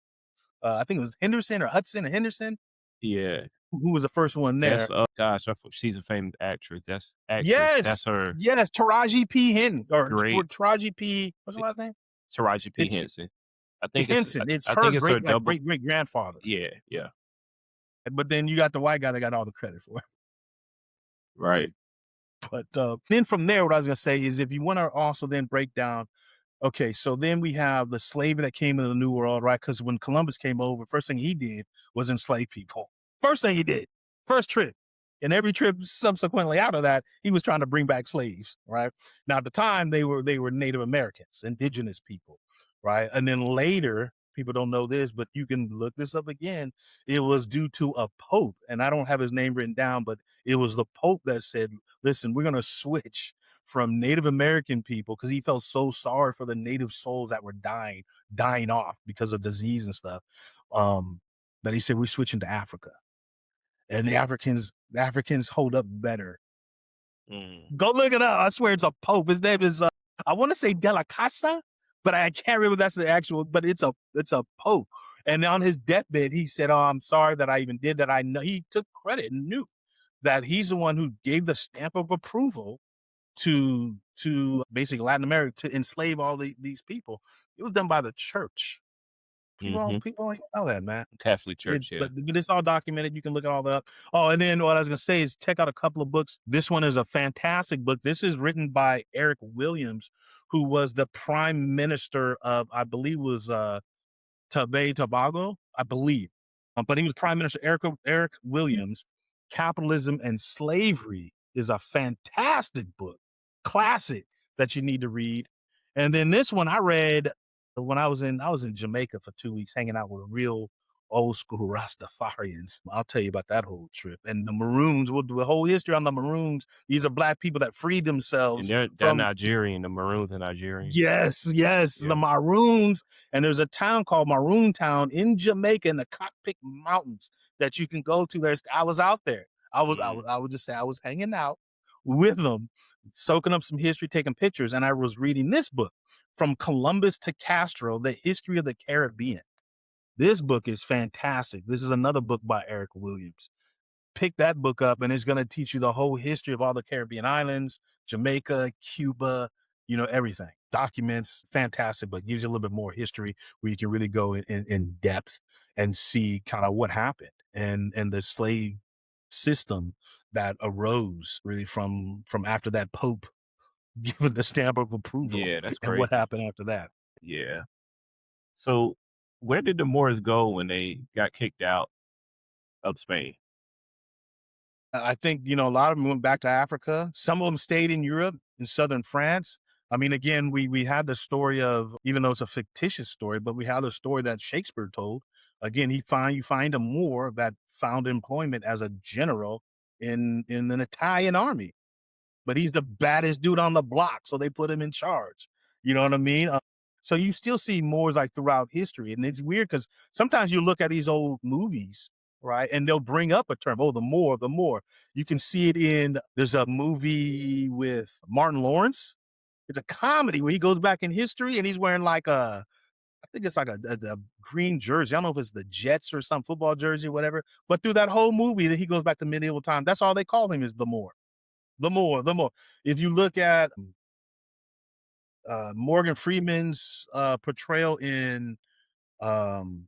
B: I think it was Henderson or Hudson or Henderson,
A: Yeah.
B: who was the first one there.
A: That's, gosh, she's a famous actress. That's actress. That's
B: Yes,
A: her
B: yes, Taraji P. Henson or
A: great
B: Taraji P. What's the last name?
A: Taraji P.
B: It's
A: Henson. I think it's
B: Henson. It's
A: I
B: her
A: think it's her
B: great like
A: double.
B: great great grandfather.
A: Yeah, yeah.
B: But then you got the white guy that got all the credit for it.
A: Right.
B: But then from there, what I was going to say is if you want to also then break down, okay, so then we have the slavery that came into the New World, right? Because when Columbus came over, first thing he did was enslave people. First thing he did, first trip. And every trip subsequently out of that, he was trying to bring back slaves, right? Now at the time they were Native Americans, indigenous people, right? And then later, people don't know this, but you can look this up again. It was due to a pope, and I don't have his name written down, but it was the pope that said, "Listen, we're going to switch from Native American people because he felt so sorry for the native souls that were dying off because of disease and stuff." Um, that he said we're switching to Africa, and the Africans hold up better.
A: Mm,
B: Go look it up. I swear it's a pope. His name is I want to say De La Casa, but I can't remember that's the actual. But it's a pope. And on his deathbed, he said, "Oh, I'm sorry that I even did that." I know he took credit and knew that he's the one who gave the stamp of approval to basically Latin America to enslave all these people. It was done by the church.
A: mhm.
B: People don't know that, man.
A: Catholic Church,
B: It's
A: yeah.
B: but it's all documented. You can look at all that up. Oh, and then what I was gonna say is check out a couple of books. This one is a fantastic book. This is written by Eric Williams, who was the prime minister of, I believe, was Tobago, I believe. But he was Prime Minister Eric Williams. Capitalism and Slavery is a fantastic book, classic that you need to read. And then this one I read when I was in Jamaica for 2 weeks, hanging out with real old school Rastafarians. I'll tell you about that whole trip. And the Maroons, with the whole history on the Maroons. These are black people that freed
A: And
B: themselves
A: they're
B: from.
A: Nigerian, the Maroons are Nigerian.
B: Yes, yes, the
A: Yeah.
B: Maroons, and there's a town called Maroon Town in Jamaica in the Cockpick Mountains that you can go to. I was out there.
A: Mm,
B: I would just say I was hanging out with them, soaking up some history, taking pictures, and I was reading this book, From Columbus to Castro: The History of the Caribbean. This book is fantastic. This is another book by Eric Williams. Pick that book up, and it's going to teach you the whole history of all the Caribbean islands, Jamaica, Cuba, everything. Documents, fantastic, but gives you a little bit more history where you can really go in depth and see kind of what happened and the slave system that arose really from after that Pope given the stamp of approval
A: yeah, that's
B: and what
A: crazy.
B: happened after that.
A: Yeah. So, where did the Moors go when they got kicked out of Spain?
B: I think, a lot of them went back to Africa. Some of them stayed in Europe, in southern France. I mean, again, we had the story of, even though it's a fictitious story, but we have the story that Shakespeare told. Again, you find a Moor that found employment as a general in an Italian army, but he's the baddest dude on the block, so they put him in charge. You know what I mean? So you still see Moors like throughout history, and it's weird because sometimes you look at these old movies, right, and they'll bring up a term, "Oh, the Moor, the Moor." You can see it in. There's a movie with Martin Lawrence. It's a comedy where he goes back in history and he's wearing like I think it's like a green jersey. I don't know if it's the Jets or some football jersey, or whatever. But through that whole movie, that he goes back to medieval time. That's all they call him is the Moor. The more. If you look at Morgan Freeman's portrayal in um,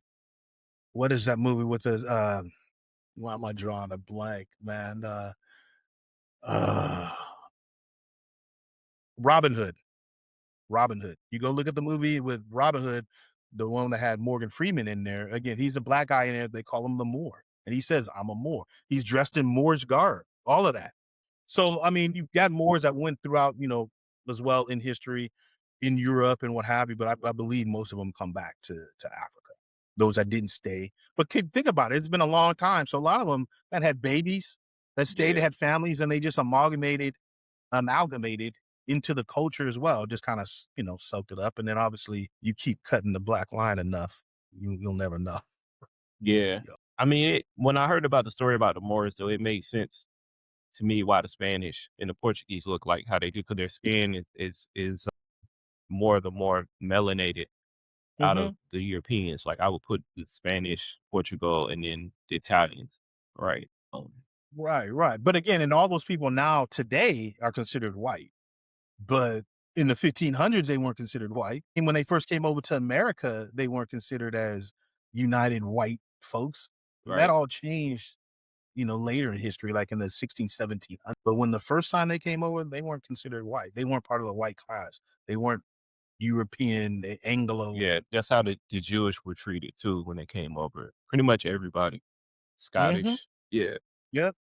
B: what is that movie with the? Why am I drawing a blank, man? Uh, Robin Hood. Robin Hood. You go look at the movie with Robin Hood, the one that had Morgan Freeman in there. Again, he's a black guy in there. They call him the Moor, and he says, "I'm a Moor." He's dressed in Moorish garb. All of that. So, I mean, you've got Moors that went throughout, as well in history, in Europe and what have you, but I believe most of them come back to Africa. Those that didn't stay. But think about it, it's been a long time. So a lot of them that had babies that stayed, they
A: Yeah.
B: had families, and they just amalgamated into the culture as well. Just kind of, soaked it up. And then obviously you keep cutting the black line enough, you'll never know.
A: Yeah.
B: Yeah.
A: I mean, when I heard about the story about the Moors, though, it made sense to me why the Spanish and the Portuguese look like how they do, because their skin is more melanated out of
B: Hmm.
A: the Europeans. Like I would put the Spanish, Portugal, and then the Italians, right?
B: Right, right. But again, and all those people now today are considered white. But in the 1500s, they weren't considered white. And when they first came over to America, they weren't considered as united white folks. That
A: Right.
B: all changed, later in history, like in the 16, 1700s. But when the first time they came over, they weren't considered white. They weren't part of the white class. They weren't European, Anglo.
A: Yeah, that's how the Jewish were treated too when they came over. Pretty much everybody.
B: Hmm.
A: Scottish. Yeah.
B: Yep.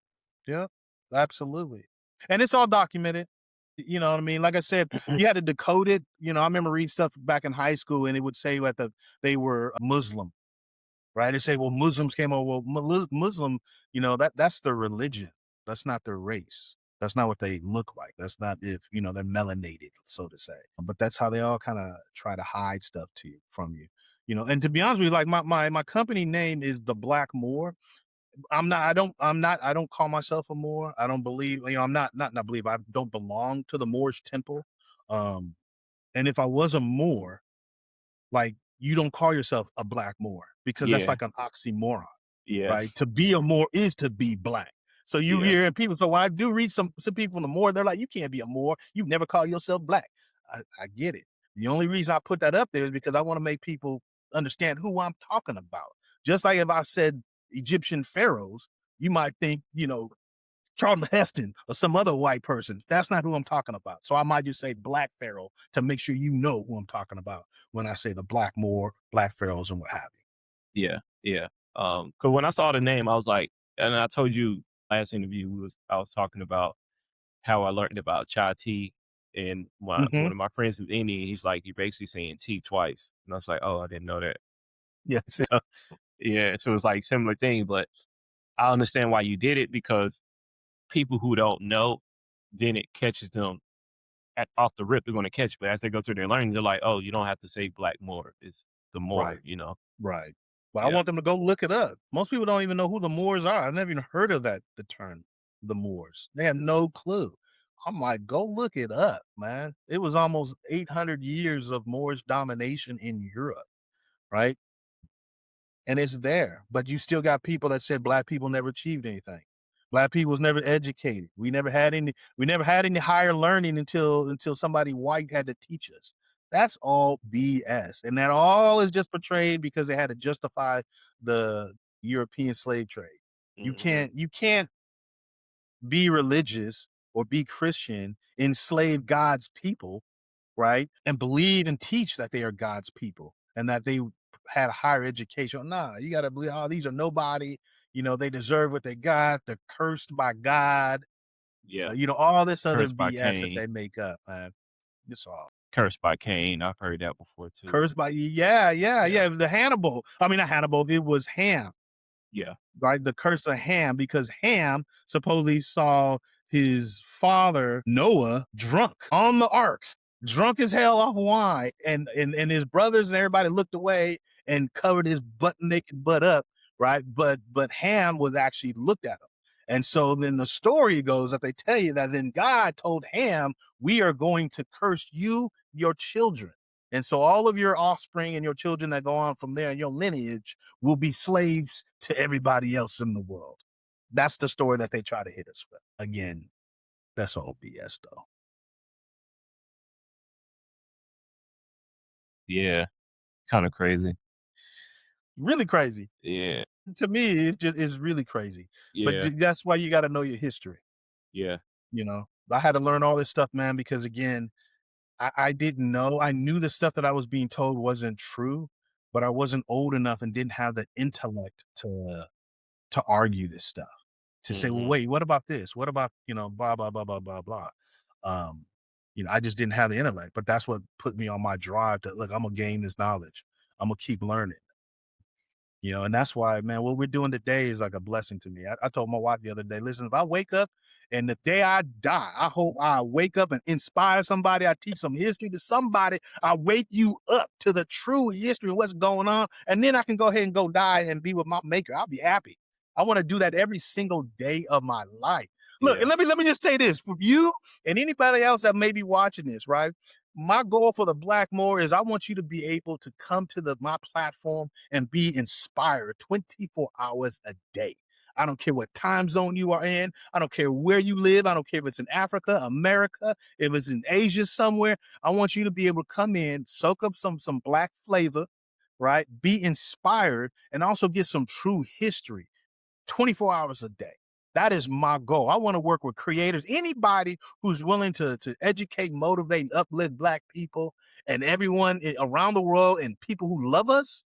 B: Yep. Absolutely. And it's all documented. You know what I mean? Like I said, you had to decode it. You know, I remember reading stuff back in high school and it would say that they were Muslim, right? They say, well, Muslims came over. Well, Muslim, that's their religion. That's not their race. That's not what they look like. That's not if, they're melanated, so to say. But that's how they all kind of try to hide stuff to you from you. And to be honest with you, like my company name is the Black Moor. I don't call myself a Moor. I don't believe, I'm not believe, I don't belong to the Moorish temple. Um, and if I was a Moor, like, you don't call yourself a black Moor because that's
A: Yeah,
B: like an oxymoron,
A: yeah,
B: right? To be a Moor is to be black. So you
A: yeah,
B: hear people. So when I do read some people from the Moor, they're like, you can't be a Moor. You never call yourself black. I get it. The only reason I put that up there is because I want to make people understand who I'm talking about. Just like if I said Egyptian pharaohs, you might think, Charlton Heston or some other white person. That's not who I'm talking about. So I might just say Black Pharaoh to make sure you know who I'm talking about when I say the Black Moor, Black Pharaohs, and what have you.
A: yeah, yeah. Cause when I saw the name, I was like, and I told you last interview I was talking about how I learned about chai tea, and
B: Hmm.
A: one of my friends is Indian. He's like, you're basically saying tea twice, and I was like, oh, I didn't know that.
B: Yes.
A: So yeah, so it's like similar thing, but I understand why you did it because people who don't know, then it catches them off the rip. They're going to catch, but as they go through their learning, they're like, oh, you don't have to say black more. It's the
B: Right.
A: more, you know.
B: Right. But I
A: Yeah,
B: want them to go look it up. Most people don't even know who the Moors are. I've never even heard of the term, the Moors. They have no clue. I'm like, go look it up, man. It was almost 800 years of Moorish domination in Europe, right? And it's there. But you still got people that said black people never achieved anything. Black people was never educated. We never had any higher learning until somebody white had to teach us. That's all BS. And that all is just portrayed because they had to justify the European slave trade. You
A: hmm,
B: can't you can't be religious or be Christian, enslave God's people, right? And believe and teach that they are God's people and that they had a higher education. Nah, you got to believe, oh, these are nobody. They deserve what they got. They're cursed by God.
A: yeah.
B: All this other
A: Cursed by
B: BS that
A: Cain,
B: they make up, man. It's all
A: cursed by Cain. I've heard that before too.
B: cursed by, yeah, yeah,
A: Yeah,
B: yeah. The Hannibal. I mean, not Hannibal. It was Ham,
A: yeah.
B: right? The curse of Ham, because Ham supposedly saw his father Noah drunk on the ark, drunk as hell off wine, and his brothers and everybody looked away and covered his butt naked butt up, right? But Ham was actually looked at him. And so then the story goes that they tell you that then God told Ham, we are going to curse you, your children. And so all of your offspring and your children that go on from there in your lineage will be slaves to everybody else in the world. That's the story that they try to hit us with. Again, that's all BS though.
A: Yeah, kind of crazy.
B: Really crazy.
A: Yeah,
B: To me, it's really crazy. But
A: yeah,
B: that's why you got to know your history.
A: yeah,
B: I had to learn all this stuff, man, because again, I didn't know. I knew the stuff that I was being told wasn't true, but I wasn't old enough and didn't have the intellect to argue this stuff. To say, well,
A: hmm,
B: wait, what about this? What about, blah, blah, blah, blah, blah, blah. Um, I just didn't have the intellect, but that's what put me on my drive to look, I'm gonna gain this knowledge. I'm gonna keep learning. And that's why, man, what we're doing today is like a blessing to me. I told my wife the other day, listen, if I wake up and the day I die, I hope I wake up and inspire somebody. I teach some history to somebody. I wake you up to the true history of what's going on. And then I can go ahead and go die and be with my maker. I'll be happy. I want to do that every single day of my life. Look, and
A: yeah,
B: let me just say this for you and anybody else that may be watching this, right? My goal for the Blackmore is I want you to be able to come to my platform and be inspired 24 hours a day. I don't care what time zone you are in. I don't care where you live. I don't care if it's in Africa, America, if it's in Asia somewhere. I want you to be able to come in, soak up some black flavor, right? Be inspired and also get some true history 24 hours a day. That is my goal. I want to work with creators, anybody who's willing to educate, motivate, and uplift Black people and everyone around the world and people who love us.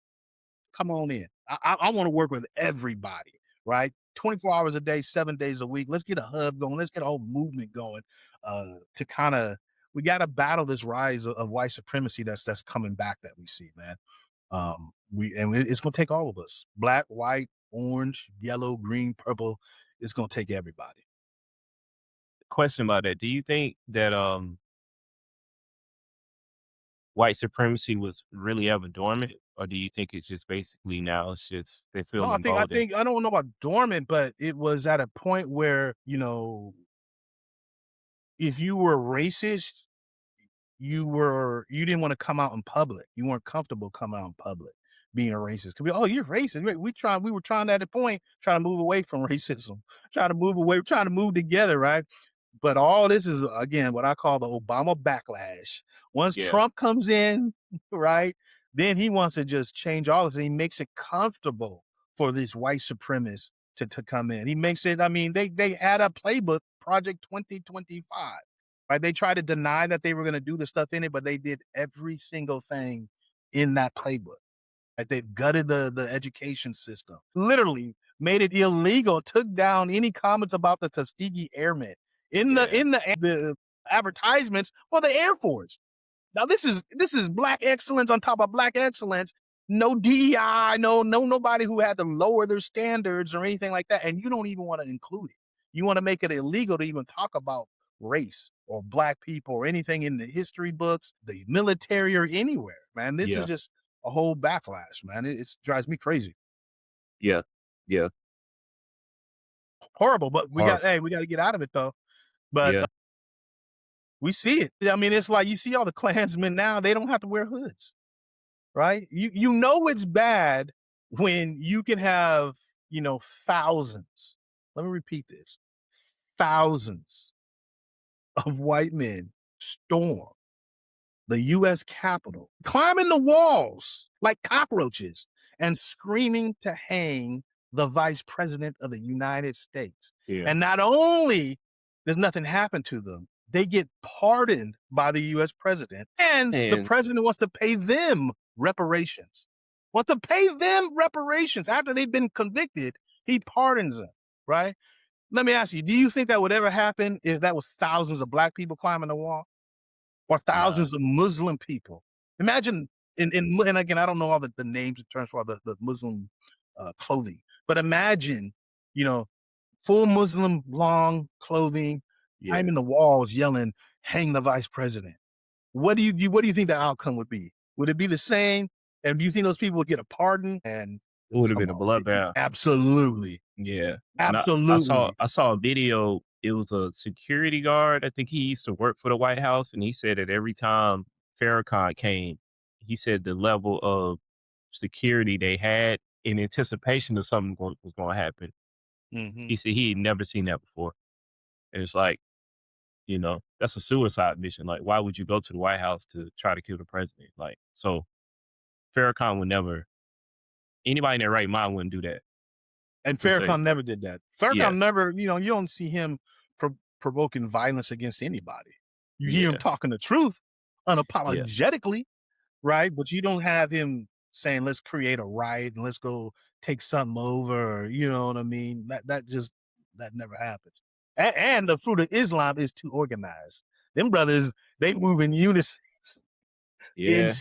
B: Come on in. I want to work with everybody, right? 24 hours a day, 7 days a week. Let's get a hub going. Let's get a whole movement going to kind of, we got to battle this rise of white supremacy that's coming back that we see, man. It's going to take all of us, black, white, orange, yellow, green, purple. It's going to take everybody.
A: Question about that. Do you think that white supremacy was really ever dormant? Or do you think it's just basically now it's just they
B: No,
A: feel
B: I
A: emboldened?
B: think, I don't know about dormant, but it was at a point where, if you were racist, you didn't want to come out in public. You weren't comfortable coming out in public being a racist. Could be, oh, you're racist. We were trying at a point, trying to move away from racism, trying to move together, right? But all this is again what I call the Obama backlash. Once
A: Yeah,
B: Trump comes in, right, then he wants to just change all this, and he makes it comfortable for these white supremacists to come in. He makes it. I mean, they had a playbook, Project 2025. Right? They tried to deny that they were going to do the stuff in it, but they did every single thing in that playbook. Right? They gutted the education system, literally made it illegal, took down any comments about the Tuskegee Airmen
A: yeah,
B: the advertisements for the Air Force. Now this is black excellence on top of black excellence. No DEI, no nobody who had to lower their standards or anything like that. And you don't even want to include it. You want to make it illegal to even talk about race or black people or anything in the history books, the military, or anywhere. Man, this is
A: yeah,
B: just a whole backlash, man. It drives me crazy.
A: yeah, yeah.
B: Horrible, but
A: Or
B: we got to get out of it though. But
A: yeah,
B: we see it. I mean, it's like you see all the Klansmen now, they don't have to wear hoods. Right? You know it's bad when you can have, thousands. Let me repeat this. Thousands of white men storm the US Capitol, climbing the walls like cockroaches and screaming to hang the Vice President of the United States.
A: yeah.
B: And not only does nothing happen to them, they get pardoned by the US president, and the
A: And
B: president wants to pay them reparations. Wants to pay them reparations after they've been convicted. He pardons them, right? Let me ask you, do you think that would ever happen if that was thousands of black people climbing the wall? Or
A: nah,
B: thousands of Muslim people. Imagine, and again, I don't know all the names and terms for the Muslim clothing, but imagine, you know, full Muslim long clothing,
A: yeah.
B: climbing the walls, yelling, "Hang the vice president." What do you think the outcome would be? Would it be the same? And do you think those people would get a pardon? And
A: It would have
B: come
A: been a
B: on,
A: bloodbath.
B: absolutely,
A: Yeah. And
B: absolutely.
A: I saw a video, it was a security guard, I think he used to work for the White House, and he said that every time Farrakhan came, he said the level of security they had in anticipation of something was gonna happen.
B: Hmm.
A: He said he had never seen that before. And it's like, that's a suicide mission. Like, why would you go to the White House to try to kill the president? Like, so Farrakhan would never anybody in their right mind wouldn't do that
B: And
A: per se.
B: Farrakhan never did that.
A: Yeah,
B: Farrakhan never, you don't see him provoking violence against anybody. You hear him
A: yeah,
B: talking the truth
A: yeah,
B: unapologetically, right? But you don't have him saying, "Let's create a riot and let's go take something over." Or, you know what I mean? That never happens. And the fruit of Islam is too organized. Them brothers, they move in unison,
A: yeah,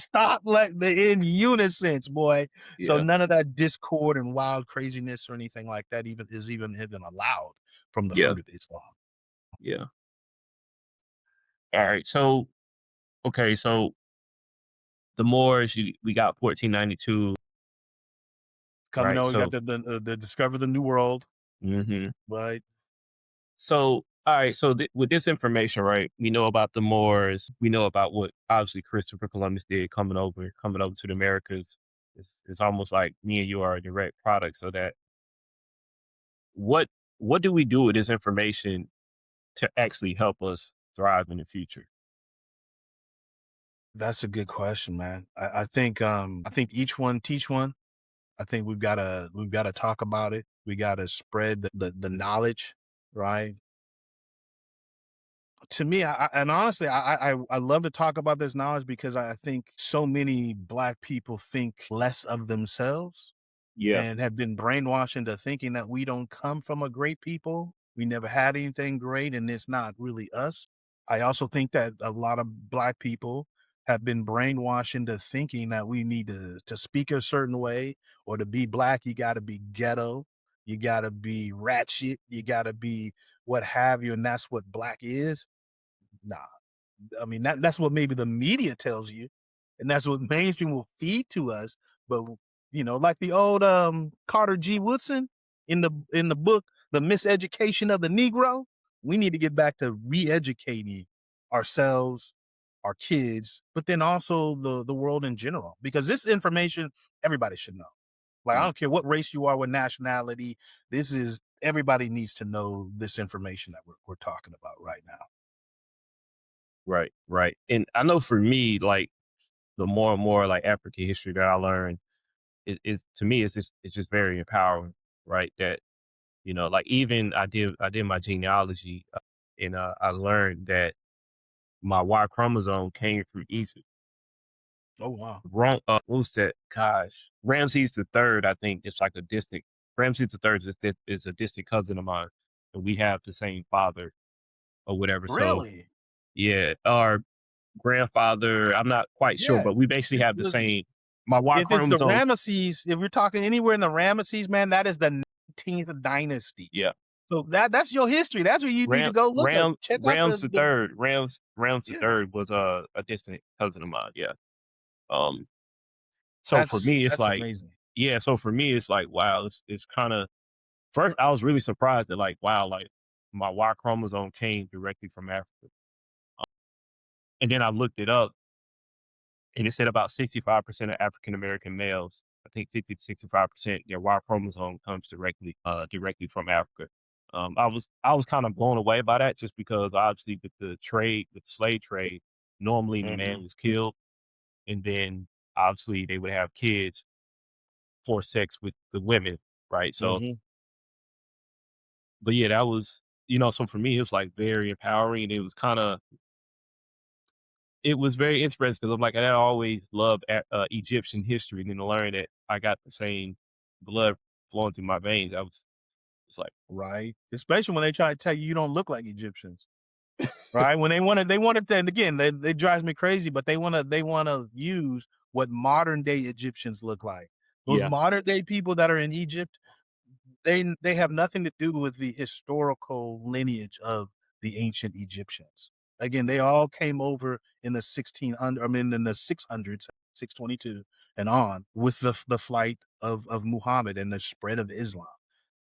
B: in unison, boy. So
A: yeah,
B: none of that discord and wild craziness or anything like that even allowed from the
A: yeah,
B: fruit of Islam.
A: yeah. All right. So, okay. So the Moors, we got 1492,
B: Coming
A: right?
B: on, we got
A: So,
B: the discover the new world,
A: hmm
B: right?
A: so, all right. So with this information, right, we know about the Moors. We know about what obviously Christopher Columbus did coming over to the Americas. It's almost like me and you are a direct product. So that what what do we do with this information to actually help us thrive in the future?
B: That's a good question, man. I think each one teach one. I think we've gotta talk about it. We gotta spread the knowledge, right? To me, and honestly, I love to talk about this knowledge because I think so many black people think less of themselves.
A: Yeah.
B: and have been brainwashed into thinking that we don't come from a great people. We never had anything great, and it's not really us. I also think that a lot of black people have been brainwashed into thinking that we need to speak a certain way, or to be black, you got to be ghetto, you got to be ratchet, you got to be what have you, and that's what black is. Nah, I mean, that's what maybe the media tells you, and that's what mainstream will feed to us. But like the old Carter G. Woodson in the book, The Miseducation of the Negro. We need to get back to re-educating ourselves, our kids, but then also the world in general, because this information everybody should know. Like, I
A: Mm.
B: don't care what race you are, what nationality. This is everybody needs to know this information that we're talking about right now.
A: Right, right. And I know for me, like the more and more like African history that I learn, it to me it's just very empowering, right? That like even I did my genealogy, and I learned that my Y chromosome came from Egypt.
B: Oh wow.
A: Wrong. What was that? Gosh, Ramses the third. I think it's like a distant. Ramses the third is a distant cousin of mine, and we have the same father or whatever. So
B: Really?
A: yeah, our grandfather. I'm not quite sure,
B: Yeah.
A: but we basically
B: If
A: have the same. My Y
B: if it's the
A: chromosome.
B: Ramesses, if we're talking anywhere in the Ramesses, man, that is the 19th dynasty.
A: Yeah,
B: So that's your history. That's where you need to
A: Ram
B: go look up.
A: Ram
B: Check out
A: Rams the
B: the
A: third. Rams the
B: yeah.
A: third was a distant cousin of mine. Yeah. Um. So for me, it's
B: That's
A: like,
B: amazing.
A: yeah. So for me, it's like, wow. It's kind of first. I was really surprised that like, wow, like my Y chromosome came directly from Africa, and then I looked it up, and it said about 65% of African American males, I think 50 to 65%, their Y chromosome comes directly from Africa. I was kind of blown away by that, just because obviously with the slave trade, normally the man
B: Mhm,
A: was killed, and then obviously they would have kids for sex with the women, right? So,
B: mhm.
A: but yeah, that was, so for me, it was like very empowering. It was very interesting because I'm like, I always loved Egyptian history, and then to learn that I got the same blood flowing through my veins, it's like,
B: Right. Especially when they try to tell you you don't look like Egyptians. Right? When they wanted to, and again, they drives me crazy, but they wanna use what modern day Egyptians look like. Those
A: yeah,
B: modern day people that are in Egypt, they have nothing to do with the historical lineage of the ancient Egyptians. Again, they all came over in the 1600, I mean, in the 600s, 622 and on, with the flight of Muhammad and the spread of Islam.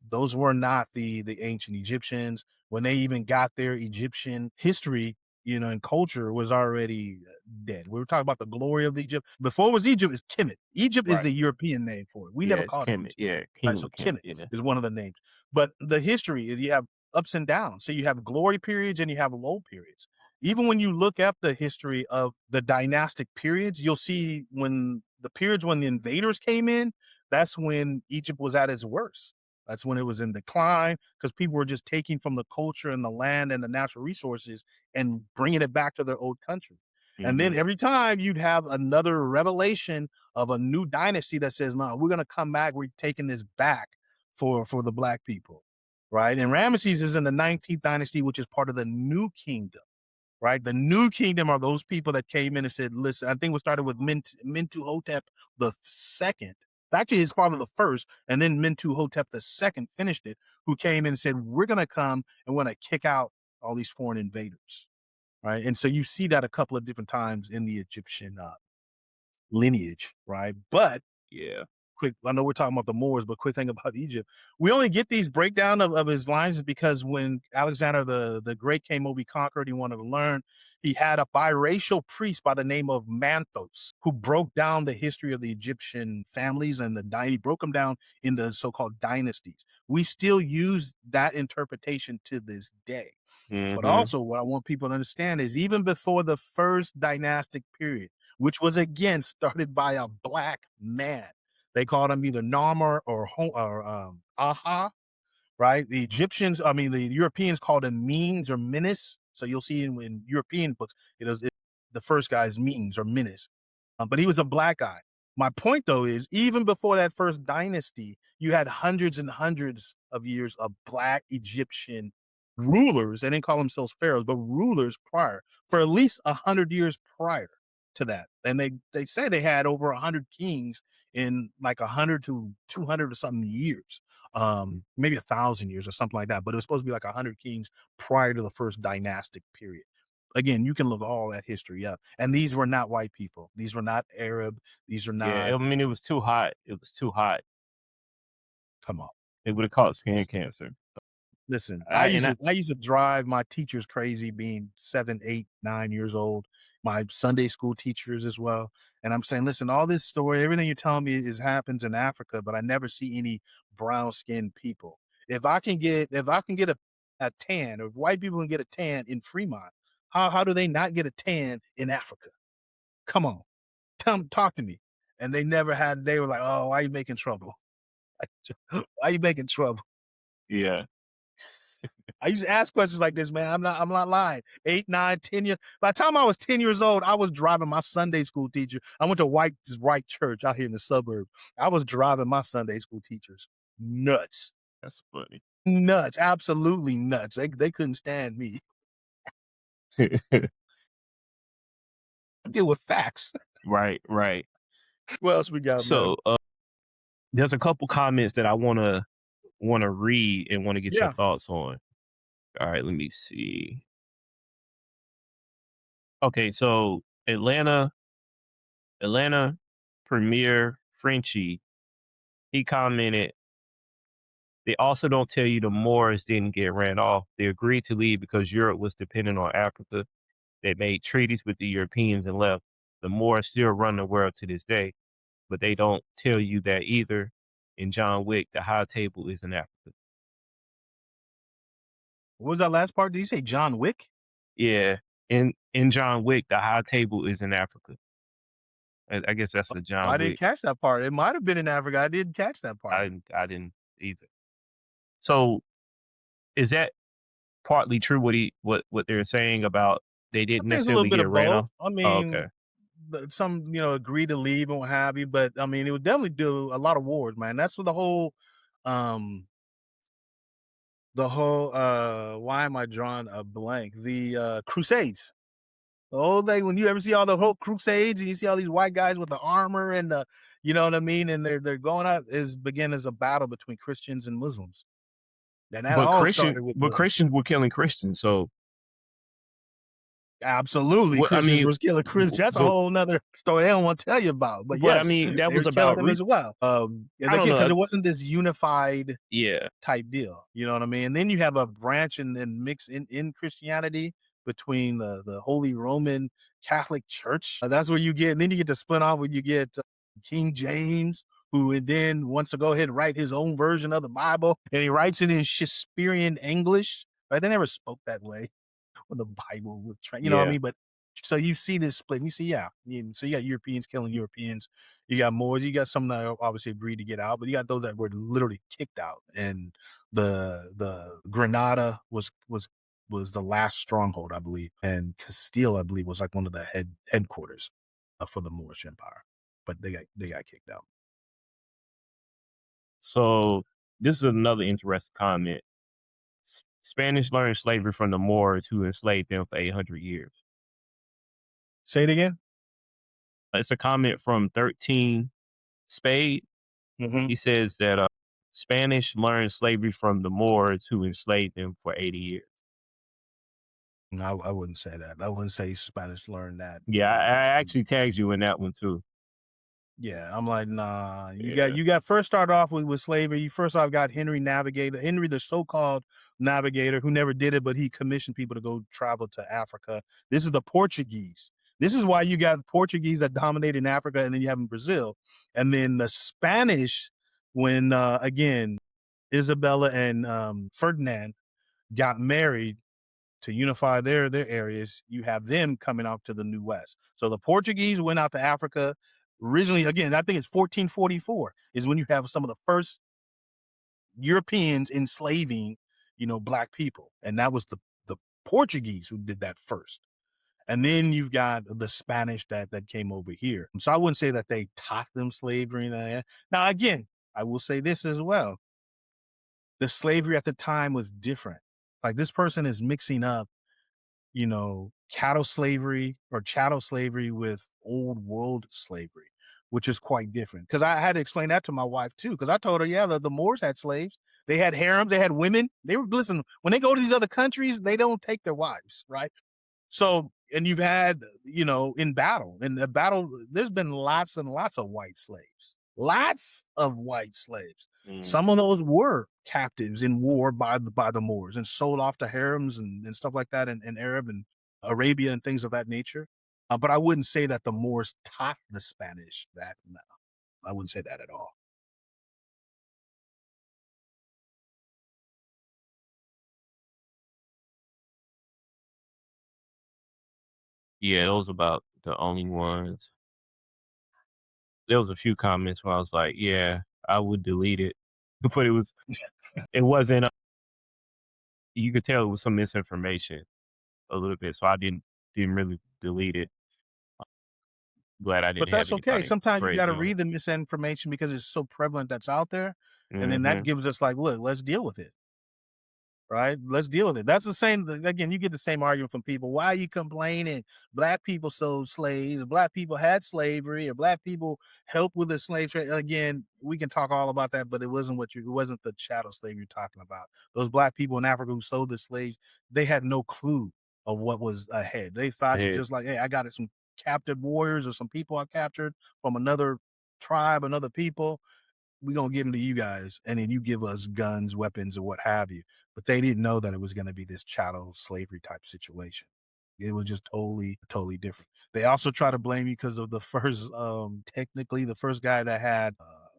B: Those were not the ancient Egyptians. When they even got there, Egyptian history, and culture was already dead. We were talking about the glory of Egypt. Before it was Egypt, it's Kemet. Egypt is
A: right.
B: the European name for it. We
A: Yeah,
B: never
A: it's
B: called it
A: Kemet.
B: Egypt.
A: Yeah,
B: Right,
A: Kingdom
B: so
A: of Kemet.
B: Kemet
A: Yeah.
B: is one of the names. But the history is, you have ups and downs. So you have glory periods and you have low periods. Even when you look up the history of the dynastic periods, you'll see when the periods when the invaders came in, that's when Egypt was at its worst. That's when it was in decline, because people were just taking from the culture and the land and the natural resources and bringing it back to their old country. And
A: Hmm.
B: then every time you'd have another revelation of a new dynasty that says, "No, we're going to come back. We're taking this back for the black people." Right? And Ramesses is in the 19th dynasty, which is part of the New Kingdom. Right? The New Kingdom are those people that came in and said, "Listen," I think we started with Mentuhotep the second. Actually, his father the first, and then Mentuhotep the second finished it, who came in and said, "We're going to come and we're going to kick out all these foreign invaders." Right? And so you see that a couple of different times in the Egyptian lineage, right? But
A: Yeah.
B: quick, I know we're talking about the Moors, but quick thing about Egypt. We only get these breakdown of his lines is because when Alexander the Great came over, he conquered, he wanted to learn. He had a biracial priest by the name of Manthos who broke down the history of the Egyptian families and he broke them down into so-called dynasties. We still use that interpretation to this day. But
A: Hmm.
B: also, what I want people to understand is even before the first dynastic period, which was again started by a black man, they called him either Narmer or Aha, right? The Egyptians, I mean, the Europeans called him Menes or Menes. So you'll see in European books, the first guy is Menes or Menes, but he was a black guy. My point though is even before that first dynasty, you had hundreds and hundreds of years of black Egyptian rulers. They didn't call themselves pharaohs, but rulers prior for at least 100 years prior to that. And they say they had over 100 kings in like 100 to 200 or something years, maybe 1,000 years or something like that. But it was supposed to be like 100 kings prior to the first dynastic period. Again, you can look all that history up. And these were not white people. These were not Arab. These are
A: Yeah,
B: not,
A: I mean, it was too hot. It was too hot.
B: come on.
A: It would have caused skin cancer.
B: Listen,
A: I and I
B: I used to drive my teachers crazy being 7, 8, 9 years old, my Sunday school teachers as well. And I'm saying, listen, all this story, everything you're telling me is happens in Africa, but I never see any brown skinned people. If I can get a tan, or if white people can get a tan in Fremont, how do they not get a tan in Africa? Come on. Talk to me. And they were like, oh, why are you making trouble? Why are you making trouble?
A: yeah.
B: I used to ask questions like this, man. I'm not lying. 8, 9, 10 years. By the time I was 10 years old, I was driving my Sunday school teacher. I went to white church out here in the suburb. I was driving my Sunday school teachers nuts.
A: That's funny.
B: Nuts. Absolutely nuts. They couldn't stand me. I deal with facts.
A: Right, right.
B: What else we got, man?
A: So, there's a couple comments that I wanna read and wanna get your
B: Yeah.
A: thoughts on. All right, let me see. Okay, so Atlanta Premier Frenchie, he commented, "They also don't tell you the Moors didn't get ran off. They agreed to leave because Europe was dependent on Africa. They made treaties with the Europeans and left. The Moors still run the world to this day, but they don't tell you that either. In John Wick, the high table is in Africa."
B: What was that last part? Did you say John Wick?
A: Yeah, in John Wick, the high table is in Africa. I guess that's the
B: Oh,
A: John
B: I didn't
A: Wick.
B: catch that part. It might have been in Africa. I didn't catch that part.
A: I didn't either. So is that partly true what they're saying about they
B: I
A: didn't
B: think it's a little
A: necessarily
B: bit
A: get
B: of
A: ran
B: both.
A: off?
B: I
A: Oh, okay.
B: mean, some agree to leave and what have you, but I mean, it would definitely do a lot of wars, man. That's what um, why am I drawing a blank? The Crusades. The whole thing when you ever see all the whole Crusades and you see all these white guys with the armor and you know what I mean, and they're going out is begin as a battle between Christians and Muslims, and that all started with the
A: Christians were killing Christians. So
B: absolutely,
A: what I
B: Christians
A: mean,
B: were killing Christians. That's a whole nother story they don't want to tell you about. But
A: I
B: yes,
A: mean that
B: they
A: was
B: were killing
A: about
B: them as well. And
A: I don't
B: again,
A: know.
B: because it wasn't this unified
A: Yeah,
B: type deal. You know what I mean? And then you have a branch and mix in Christianity between the Holy Roman Catholic Church. That's where you get, and then you get to split off when you get King James, who then wants to go ahead and write his own version of the Bible, and he writes it in Shakespearean English. Right? They never spoke that way when the Bible was, you know what I
A: yeah.
B: mean? But so you see this split. You see, yeah. So you got Europeans killing Europeans. You got Moors. You got some that obviously agreed to get out, but you got those that were literally kicked out. And the Granada was the last stronghold, I believe, and Castile, I believe, was like one of the headquarters for the Moorish Empire. But they got kicked out.
A: So this is another interesting comment. Spanish learned slavery from the Moors who enslaved them for 800 years.
B: Say it again.
A: It's a comment from 13 Spade.
B: Mm-hmm.
A: He says that Spanish learned slavery from the Moors who enslaved them for 80 years.
B: No, I wouldn't say that. I wouldn't say Spanish learned that
A: Yeah,
B: from
A: I actually tagged you in that one too.
B: yeah, I'm like, nah.
A: Yeah.
B: You got first start off with slavery. You first off got Henry Navigator, Henry the so-called navigator who never did it, but he commissioned people to go travel to Africa. This is the Portuguese. This is why you got Portuguese that dominated in Africa, and then you have in Brazil, and then the Spanish when again Isabella and Ferdinand got married to unify their areas, you have them coming out to the New West. So the Portuguese went out to Africa originally. Again, I think it's 1444 is when you have some of the first Europeans enslaving, black people, and that was the Portuguese who did that first. And then you've got the Spanish that came over here. So I wouldn't say that they taught them slavery. Now, again, I will say this as well: the slavery at the time was different. Like this person is mixing up, cattle slavery or chattel slavery with old world slavery, which is quite different. Because I had to explain that to my wife too. Because I told her, yeah, the Moors had slaves. They had harems. They had women. They were listen when they go to these other countries, they don't take their wives, right? So, and you've had, in the battle, there's been lots and lots of white slaves, lots of white slaves.
A: Mm.
B: Some of those were captives in war by the Moors and sold off to harems and stuff like that in Arab and Arabia and things of that nature. But I wouldn't say that the Moors taught the Spanish that. No, I wouldn't say that at all.
A: Yeah, those about the only ones. There was a few comments where I was like, "Yeah, I would delete it," but it wasn't. You could tell it was some misinformation a little bit, so I didn't really delete it. Glad I
B: But
A: didn't have
B: that's okay.
A: anybody
B: Sometimes you got
A: crazy
B: to
A: on it.
B: read the misinformation because it's so prevalent that's out there, and then that
A: Mhm.
B: gives us like, look, let's deal with it. Right? Let's deal with it. That's the same again, you get the same argument from people. Why are you complaining? Black people sold slaves, black people had slavery, or black people helped with the slave trade. Again, we can talk all about that, but it wasn't the chattel slave you're talking about. Those black people in Africa who sold the slaves, they had no clue of what was ahead. They thought
A: Ahead.
B: just like, hey, I got some captive warriors or some people I captured from another tribe, another people, we're gonna give them to you guys, and then you give us guns, weapons, or what have you. But they didn't know that it was gonna be this chattel slavery type situation. It was just totally, totally different. They also try to blame you because of the first, technically the first guy that had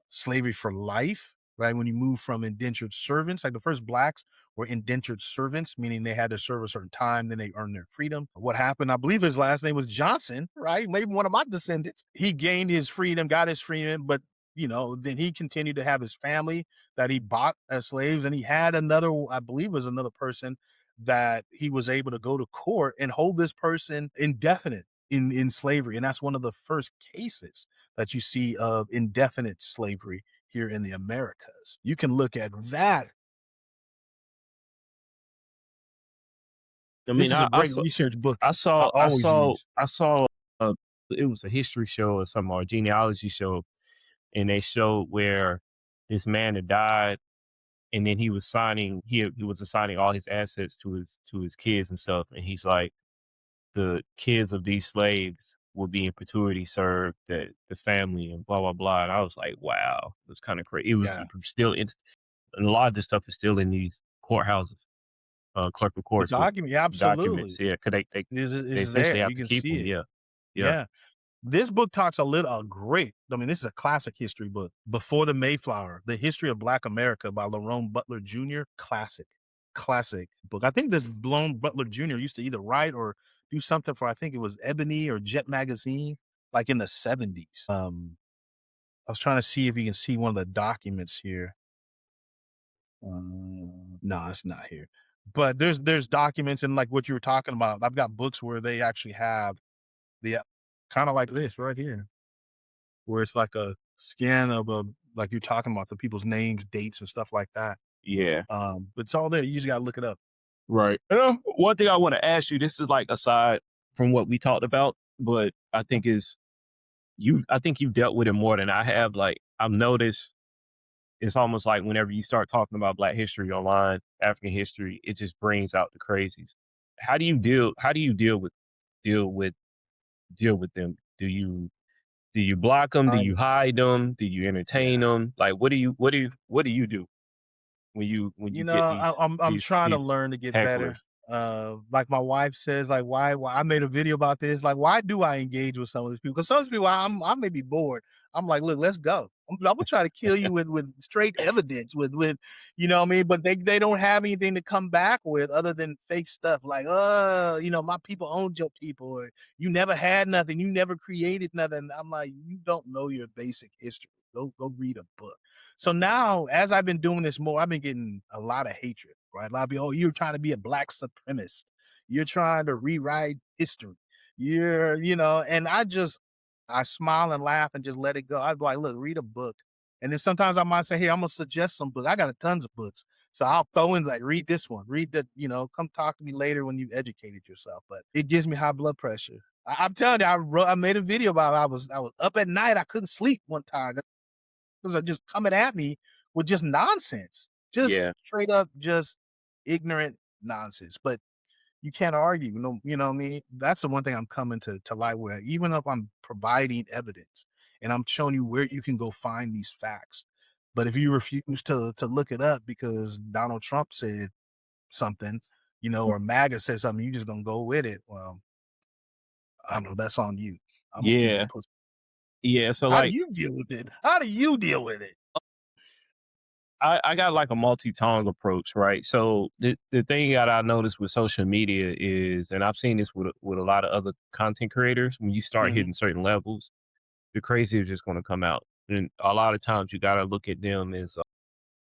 B: slavery for life, right? When you move from indentured servants, like the first blacks were indentured servants, meaning they had to serve a certain time, then they earned their freedom. What happened? I believe his last name was Johnson, right? Maybe one of my descendants. He gained his freedom, got his freedom, but then he continued to have his family that he bought as slaves. And he had another, I believe it was another person that he was able to go to court and hold this person indefinite in slavery. And that's one of the first cases that you see of indefinite slavery here in the Americas. You can look at that.
A: I
B: This
A: mean,
B: is a great research book
A: I
B: I
A: saw I
B: always
A: saw
B: use.
A: I saw, uh, it was a history show or something or a genealogy show, and they showed where this man had died, and then he was assigning all his assets to his kids and stuff, and he's like, "The kids of these slaves will be in perpetuity served the family," and blah, blah, blah, and I was like, "Wow." It was kinda crazy. It was
B: Yeah.
A: still in and a lot of this stuff is still in these courthouses, clerk of
B: The
A: courts with
B: document, yeah,
A: documents,
B: absolutely.
A: yeah, 'cause they
B: Is
A: essentially
B: there.
A: have
B: You
A: to
B: can
A: keep
B: see
A: them.
B: it.
A: Yeah. Yeah.
B: Yeah. This book talks a little great. I mean, this is a classic history book. Before the Mayflower, The History of Black America by Lerone Butler Jr. Classic. Classic book. I think that Lerone Butler Jr. used to either write or do something for I think it was Ebony or Jet Magazine, like in the 70s. I was trying to see if you can see one of the documents here. No, it's not here. But there's documents and like what you were talking about. I've got books where they actually have the kind of like this right here, where it's like a scan of a like you're talking about the people's names, dates, and stuff like that.
A: Yeah.
B: It's all there. You just gotta look it up.
A: Right. One thing I wanna ask you, this is like aside from what we talked about, but I think you dealt with it more than I have. Like, I've noticed it's almost like whenever you start talking about Black history online, African history, it just brings out the crazies. How do you deal with deal with them? Do you block them? Do you
B: Um,
A: hide them? Do you entertain
B: yeah.
A: them? Like, what do you do when you get
B: I'm trying to
A: these
B: learn to get better.
A: hecklers?
B: Like my wife says, like, why I made a video about this. Like, why do I engage with some of these people? Because some of these people I may be bored. I'm like, look, let's go. I'm gonna try to kill you with straight evidence, with you know what I mean? But they don't have anything to come back with other than fake stuff like, my people owned your people, or you never had nothing, you never created nothing. I'm like, you don't know your basic history. Go read a book. So now, as I've been doing this more, I've been getting a lot of hatred, right? A lot of people, oh, you're trying to be a black supremacist. You're trying to rewrite history. and I smile and laugh and just let it go. I'd be like, look, read a book. And then sometimes I might say, hey, I'm gonna suggest some books. I got tons of books. So I'll throw in like, read this one, read that, come talk to me later when you've educated yourself. But it gives me high blood pressure. I'm telling you, I made a video about it. I was up at night. I couldn't sleep one time because are just coming at me with just nonsense, just
A: Yeah.
B: straight up, just ignorant nonsense. But you can't argue. You know what I mean? That's the one thing I'm coming to light with. Even if I'm providing evidence and I'm showing you where you can go find these facts, but if you refuse to look it up because Donald Trump said something, or MAGA said something, you just gonna go with it. Well, I don't know. That's on you. I'm gonna keep
A: Yeah.
B: it pushing.
A: Yeah. So
B: How do
A: like
B: you deal with it? How do you deal with it?
A: I got like a multi-tong approach, right? So the thing that I noticed with social media is, and I've seen this with a lot of other content creators, when you start
B: Hmm.
A: hitting certain levels, the crazy is just going to come out. And a lot of times you got to look at them as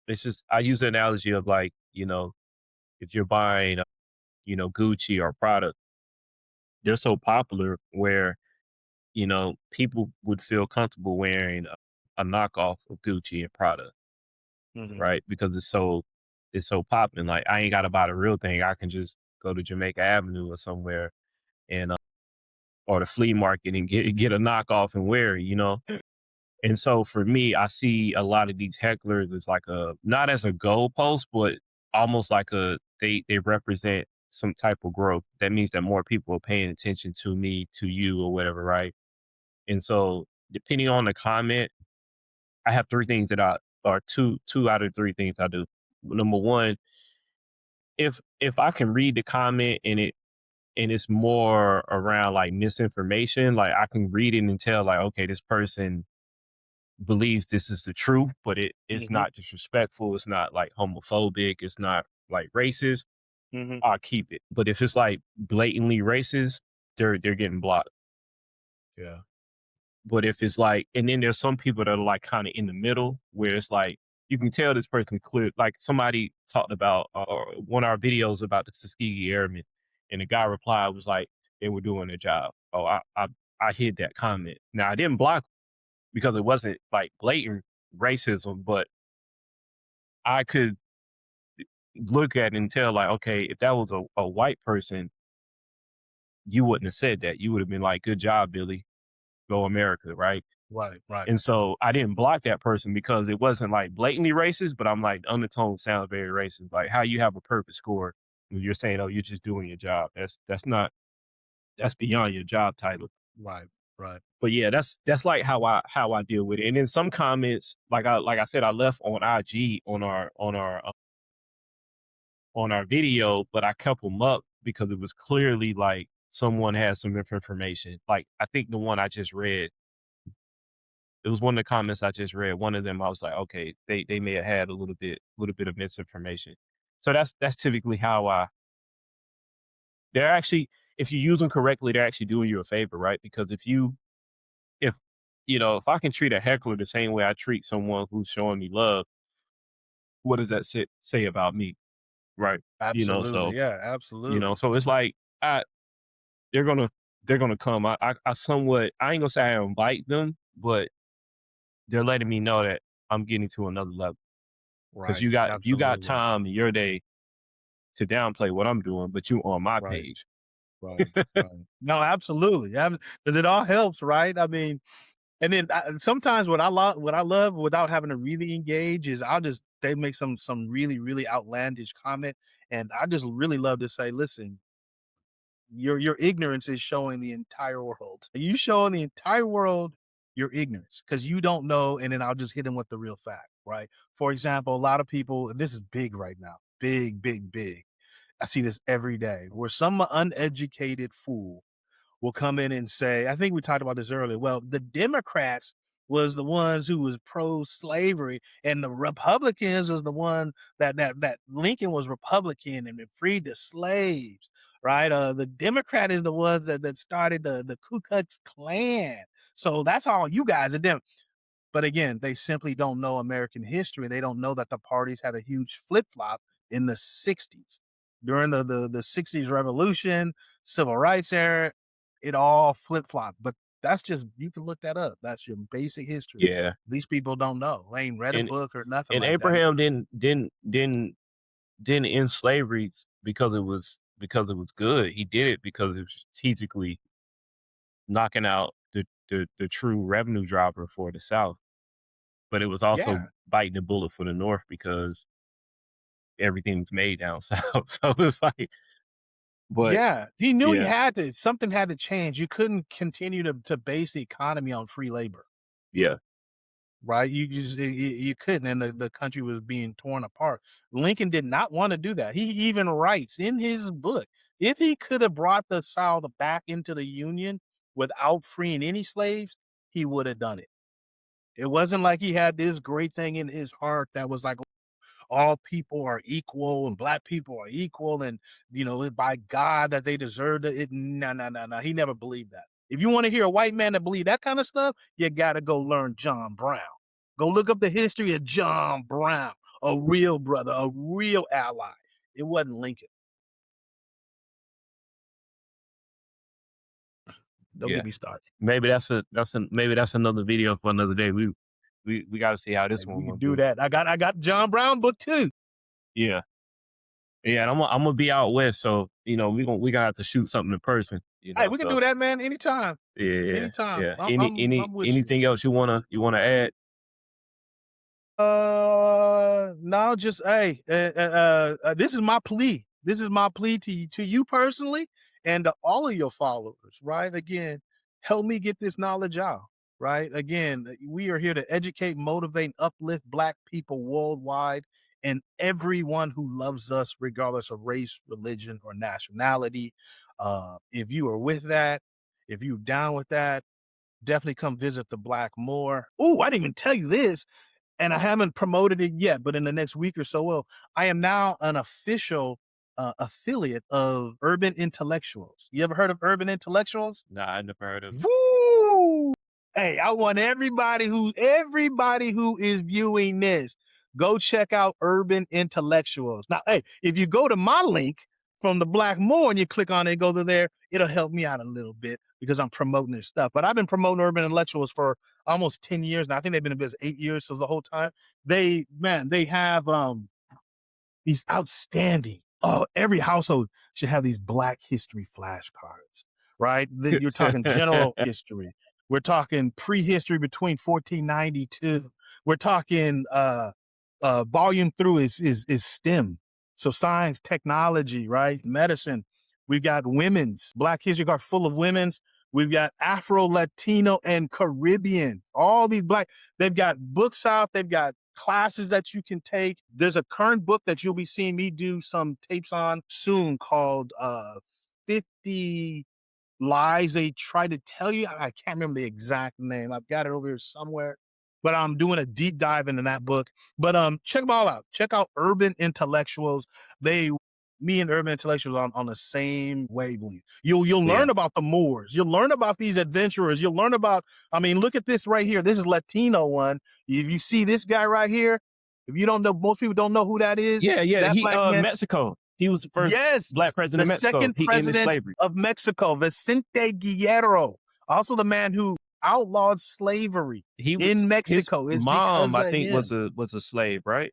A: it's just, I use the analogy of like, if you're buying, Gucci or product, they're so popular where, people would feel comfortable wearing a knockoff of Gucci and Prada,
B: Hmm.
A: right? Because it's so popping. Like I ain't got to buy the real thing. I can just go to Jamaica Avenue or somewhere and or the flea market and get a knockoff and wear it, And so for me, I see a lot of these hecklers as like a not as a goalpost, but almost like they represent some type of growth. That means that more people are paying attention to me, to you, or whatever, right? And so depending on the comment, I have three things that I or two out of three things I do. Number one, if I can read the comment and it's more around like misinformation, like I can read it and tell like, okay, this person believes this is the truth, but it's
B: Hmm.
A: not disrespectful, it's not like homophobic, it's not like racist,
B: Hmm.
A: I'll keep it. But if it's like blatantly racist, they're getting blocked.
B: Yeah.
A: But if it's like, and then there's some people that are like kind of in the middle where it's like you can tell this person clear. Like somebody talked about one of our videos about the Tuskegee Airmen, and the guy replied was like they were doing their job. Oh, I hid that comment. Now I didn't block because it wasn't like blatant racism, but I could look at it and tell like, okay, if that was a white person, you wouldn't have said that. You would have been like, good job, Billy, go America, right?
B: Right. Right.
A: And so I didn't block that person because it wasn't like blatantly racist, but I'm like, the undertone sounds very racist. Like how you have a perfect score when you're saying, oh, you're just doing your job. That's not that's beyond your job title.
B: Right. Right.
A: But yeah, that's like how I deal with it. And then some comments, like I said, I left on IG on our video, but I kept them up because it was clearly like someone had some information. Like I think the one I just read, it was one of the comments I just read. One of them, I was like, okay, they may have had a little bit of misinformation. So that's typically how they're actually, if you use them correctly, they're actually doing you a favor, right? Because if if I can treat a heckler the same way I treat someone who's showing me love, what does that say about me, right?
B: Absolutely.
A: So
B: Yeah, absolutely.
A: so it's like I they're gonna they're gonna come. I somewhat, I ain't gonna say I invite them, but they're letting me know that I'm getting to another level. Because
B: Right.
A: you got
B: Absolutely.
A: time in your day to downplay what I'm doing, but you on my
B: Right.
A: page.
B: Right. Right. No, absolutely. Because it all helps, right? I mean, and then sometimes what I love without having to really engage is they make some really really outlandish comment, and I just really love to say, listen, your ignorance is showing the entire world. You showing the entire world your ignorance because you don't know, and then I'll just hit them with the real fact, right? For example, a lot of people, and this is big right now, big, big, big. I see this every day where some uneducated fool will come in and say, I think we talked about this earlier. Well, the Democrats was the ones who was pro-slavery, and the Republicans was the one that Lincoln was Republican and it freed the slaves, right? The Democrat is the ones that started the Ku Klux Klan. So that's all you guys are doing. But again, they simply don't know American history. They don't know that the parties had a huge flip flop in the 60s during the 60s revolution, civil rights era. It all flip-flopped, but that's just you can look that up. That's your basic history.
A: Yeah.
B: These people don't know. They ain't read a
A: And
B: book or nothing
A: and
B: like that.
A: Abraham didn't end slavery because it was good. He did it because it was strategically knocking out the true revenue driver for the South. But it was also
B: Yeah.
A: biting the bullet for the North because everything's made down south. So it was like, but
B: Yeah. He knew he
A: yeah,
B: had to something had to change. You couldn't continue to base the economy on free labor.
A: yeah,
B: Right? You couldn't, and the country was being torn apart. Lincoln did not want to do that. He even writes in his book, if he could have brought the South back into the Union without freeing any slaves, he would have done it. It wasn't like he had this great thing in his heart that was like all people are equal and black people are equal and by God that they deserve it. No, no, no, no. He never believed that. If you want to hear a white man that believe that kind of stuff, you gotta go learn John Brown. Go look up the history of John Brown, a real brother, a real ally. It wasn't Lincoln. Don't
A: yeah.
B: get me started.
A: Maybe that's another video for another day. We got to see how this
B: Maybe
A: one
B: we could
A: gonna
B: do
A: do.
B: that. I got John Brown book too.
A: Yeah, yeah. And I'm gonna be out west, so we gonna have to shoot something in person.
B: Hey, we can
A: So
B: do that, man. Anytime.
A: yeah, yeah,
B: Anytime.
A: yeah.
B: I'm
A: Any
B: I'm
A: any
B: I'm with you.
A: anything else you wanna add?
B: No, just hey, this is my plea. This is my plea to you personally and to all of your followers. Right? Again, help me get this knowledge out. Right? Again, we are here to educate, motivate, and uplift Black people worldwide, and everyone who loves us, regardless of race, religion, or nationality. If you are with that, if you're down with that, definitely come visit the Black Moor. Oh, I didn't even tell you this and I haven't promoted it yet, but in the next week or so, I am now an official affiliate of Urban Intellectuals. You ever heard of Urban Intellectuals?
A: Nah, I never heard of.
B: Woo! Hey, I want everybody who is viewing this, go check out Urban Intellectuals. Now, hey, if you go to my link from the Black More and you click on it and go to there, it'll help me out a little bit because I'm promoting their stuff. But I've been promoting Urban Intellectuals for almost 10 years now. I think they've been in business 8 years. So the whole time they have these outstanding. Oh, every household should have these Black history flashcards, right? You're talking general history. We're talking prehistory between 1492. We're talking volume through is STEM. So science, technology, right? Medicine. We've got women's Black history card full of women's. We've got Afro, Latino, and Caribbean. All these Black, they've got books out. They've got classes that you can take. There's a current book that you'll be seeing me do some tapes on soon called 50 Lies They Try to Tell You. I can't remember the exact name. I've got it over here somewhere. But I'm doing a deep dive into that book. But check them all out. Check out Urban Intellectuals. Me and Urban Intellectuals on the same wavelength. You'll
A: Yeah,
B: learn about the Moors. You'll learn about these adventurers. You'll learn about. I mean, look at this right here. This is Latino one. If you see this guy right here, if you don't know, most people don't know who that is.
A: yeah, yeah.
B: That
A: He
B: Black man.
A: Mexico. He was the first Black
B: Yes,
A: president
B: the
A: of Mexico.
B: second
A: He ended
B: president
A: slavery.
B: of Mexico, Vicente Guerrero, also the man who outlawed slavery in
A: His
B: Mexico. It's
A: mom,
B: because
A: I
B: of
A: think,
B: him.
A: was a slave, right?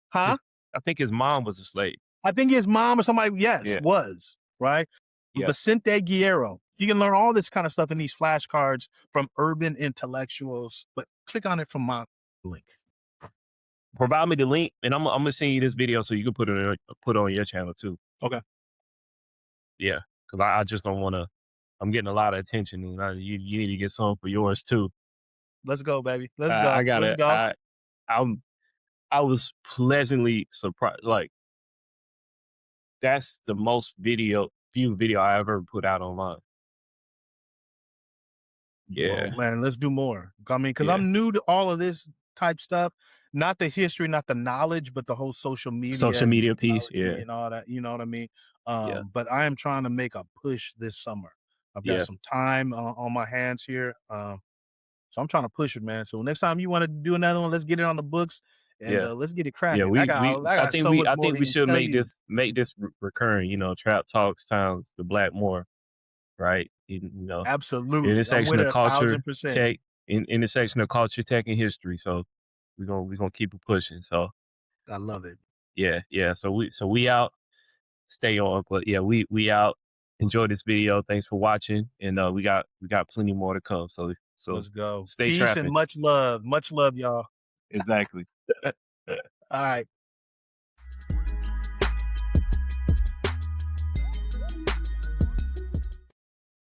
B: Huh?
A: His I think his mom was a slave.
B: I think his mom or somebody, yes,
A: Yeah,
B: was, right?
A: yeah.
B: Vicente Guerrero. You can learn all this kind of stuff in these flashcards from Urban Intellectuals, but click on it from my link.
A: Provide me the link, and I'm gonna send you this video so you can put it on your channel too.
B: Okay.
A: Yeah, because I just don't want to. I'm getting a lot of attention, and you need to get some for yours too.
B: Let's go, baby. Let's
A: I
B: go. Let's
A: gotta.
B: go.
A: I'm I was pleasantly surprised. Like that's the most view video I ever put out online.
B: Well,
A: Yeah,
B: man, let's do more. I mean, because
A: yeah.
B: I'm new to all of this type stuff, not the history, not the knowledge, but the whole social media
A: Social
B: and
A: media piece.
B: technology
A: Yeah,
B: and all that. You know what I mean?
A: yeah,
B: But I am trying to make a push this summer. I've got
A: yeah,
B: some time on my hands here, so I'm trying to push it, man. So next time you want to do another one, let's get it on the books and
A: yeah.
B: let's get it
A: Yeah,
B: cracking. I got so much
A: I
B: more
A: think
B: to
A: we
B: even
A: should
B: tell you.
A: make this recurring. Trap talks times the Blackmore, right? you know,
B: Absolutely. I'm
A: intersection
B: with
A: of
B: it
A: culture,
B: 1000%.
A: tech, intersection of culture, tech, and history. So we're gonna keep it pushing. So
B: I love it.
A: yeah, yeah. So we out. Stay on, but yeah, we out. Enjoy this video. Thanks for watching, and we got plenty more to come. So
B: Let's go.
A: stay
B: Peace and
A: trapping.
B: much love. Much love, y'all.
A: Exactly.
B: All right.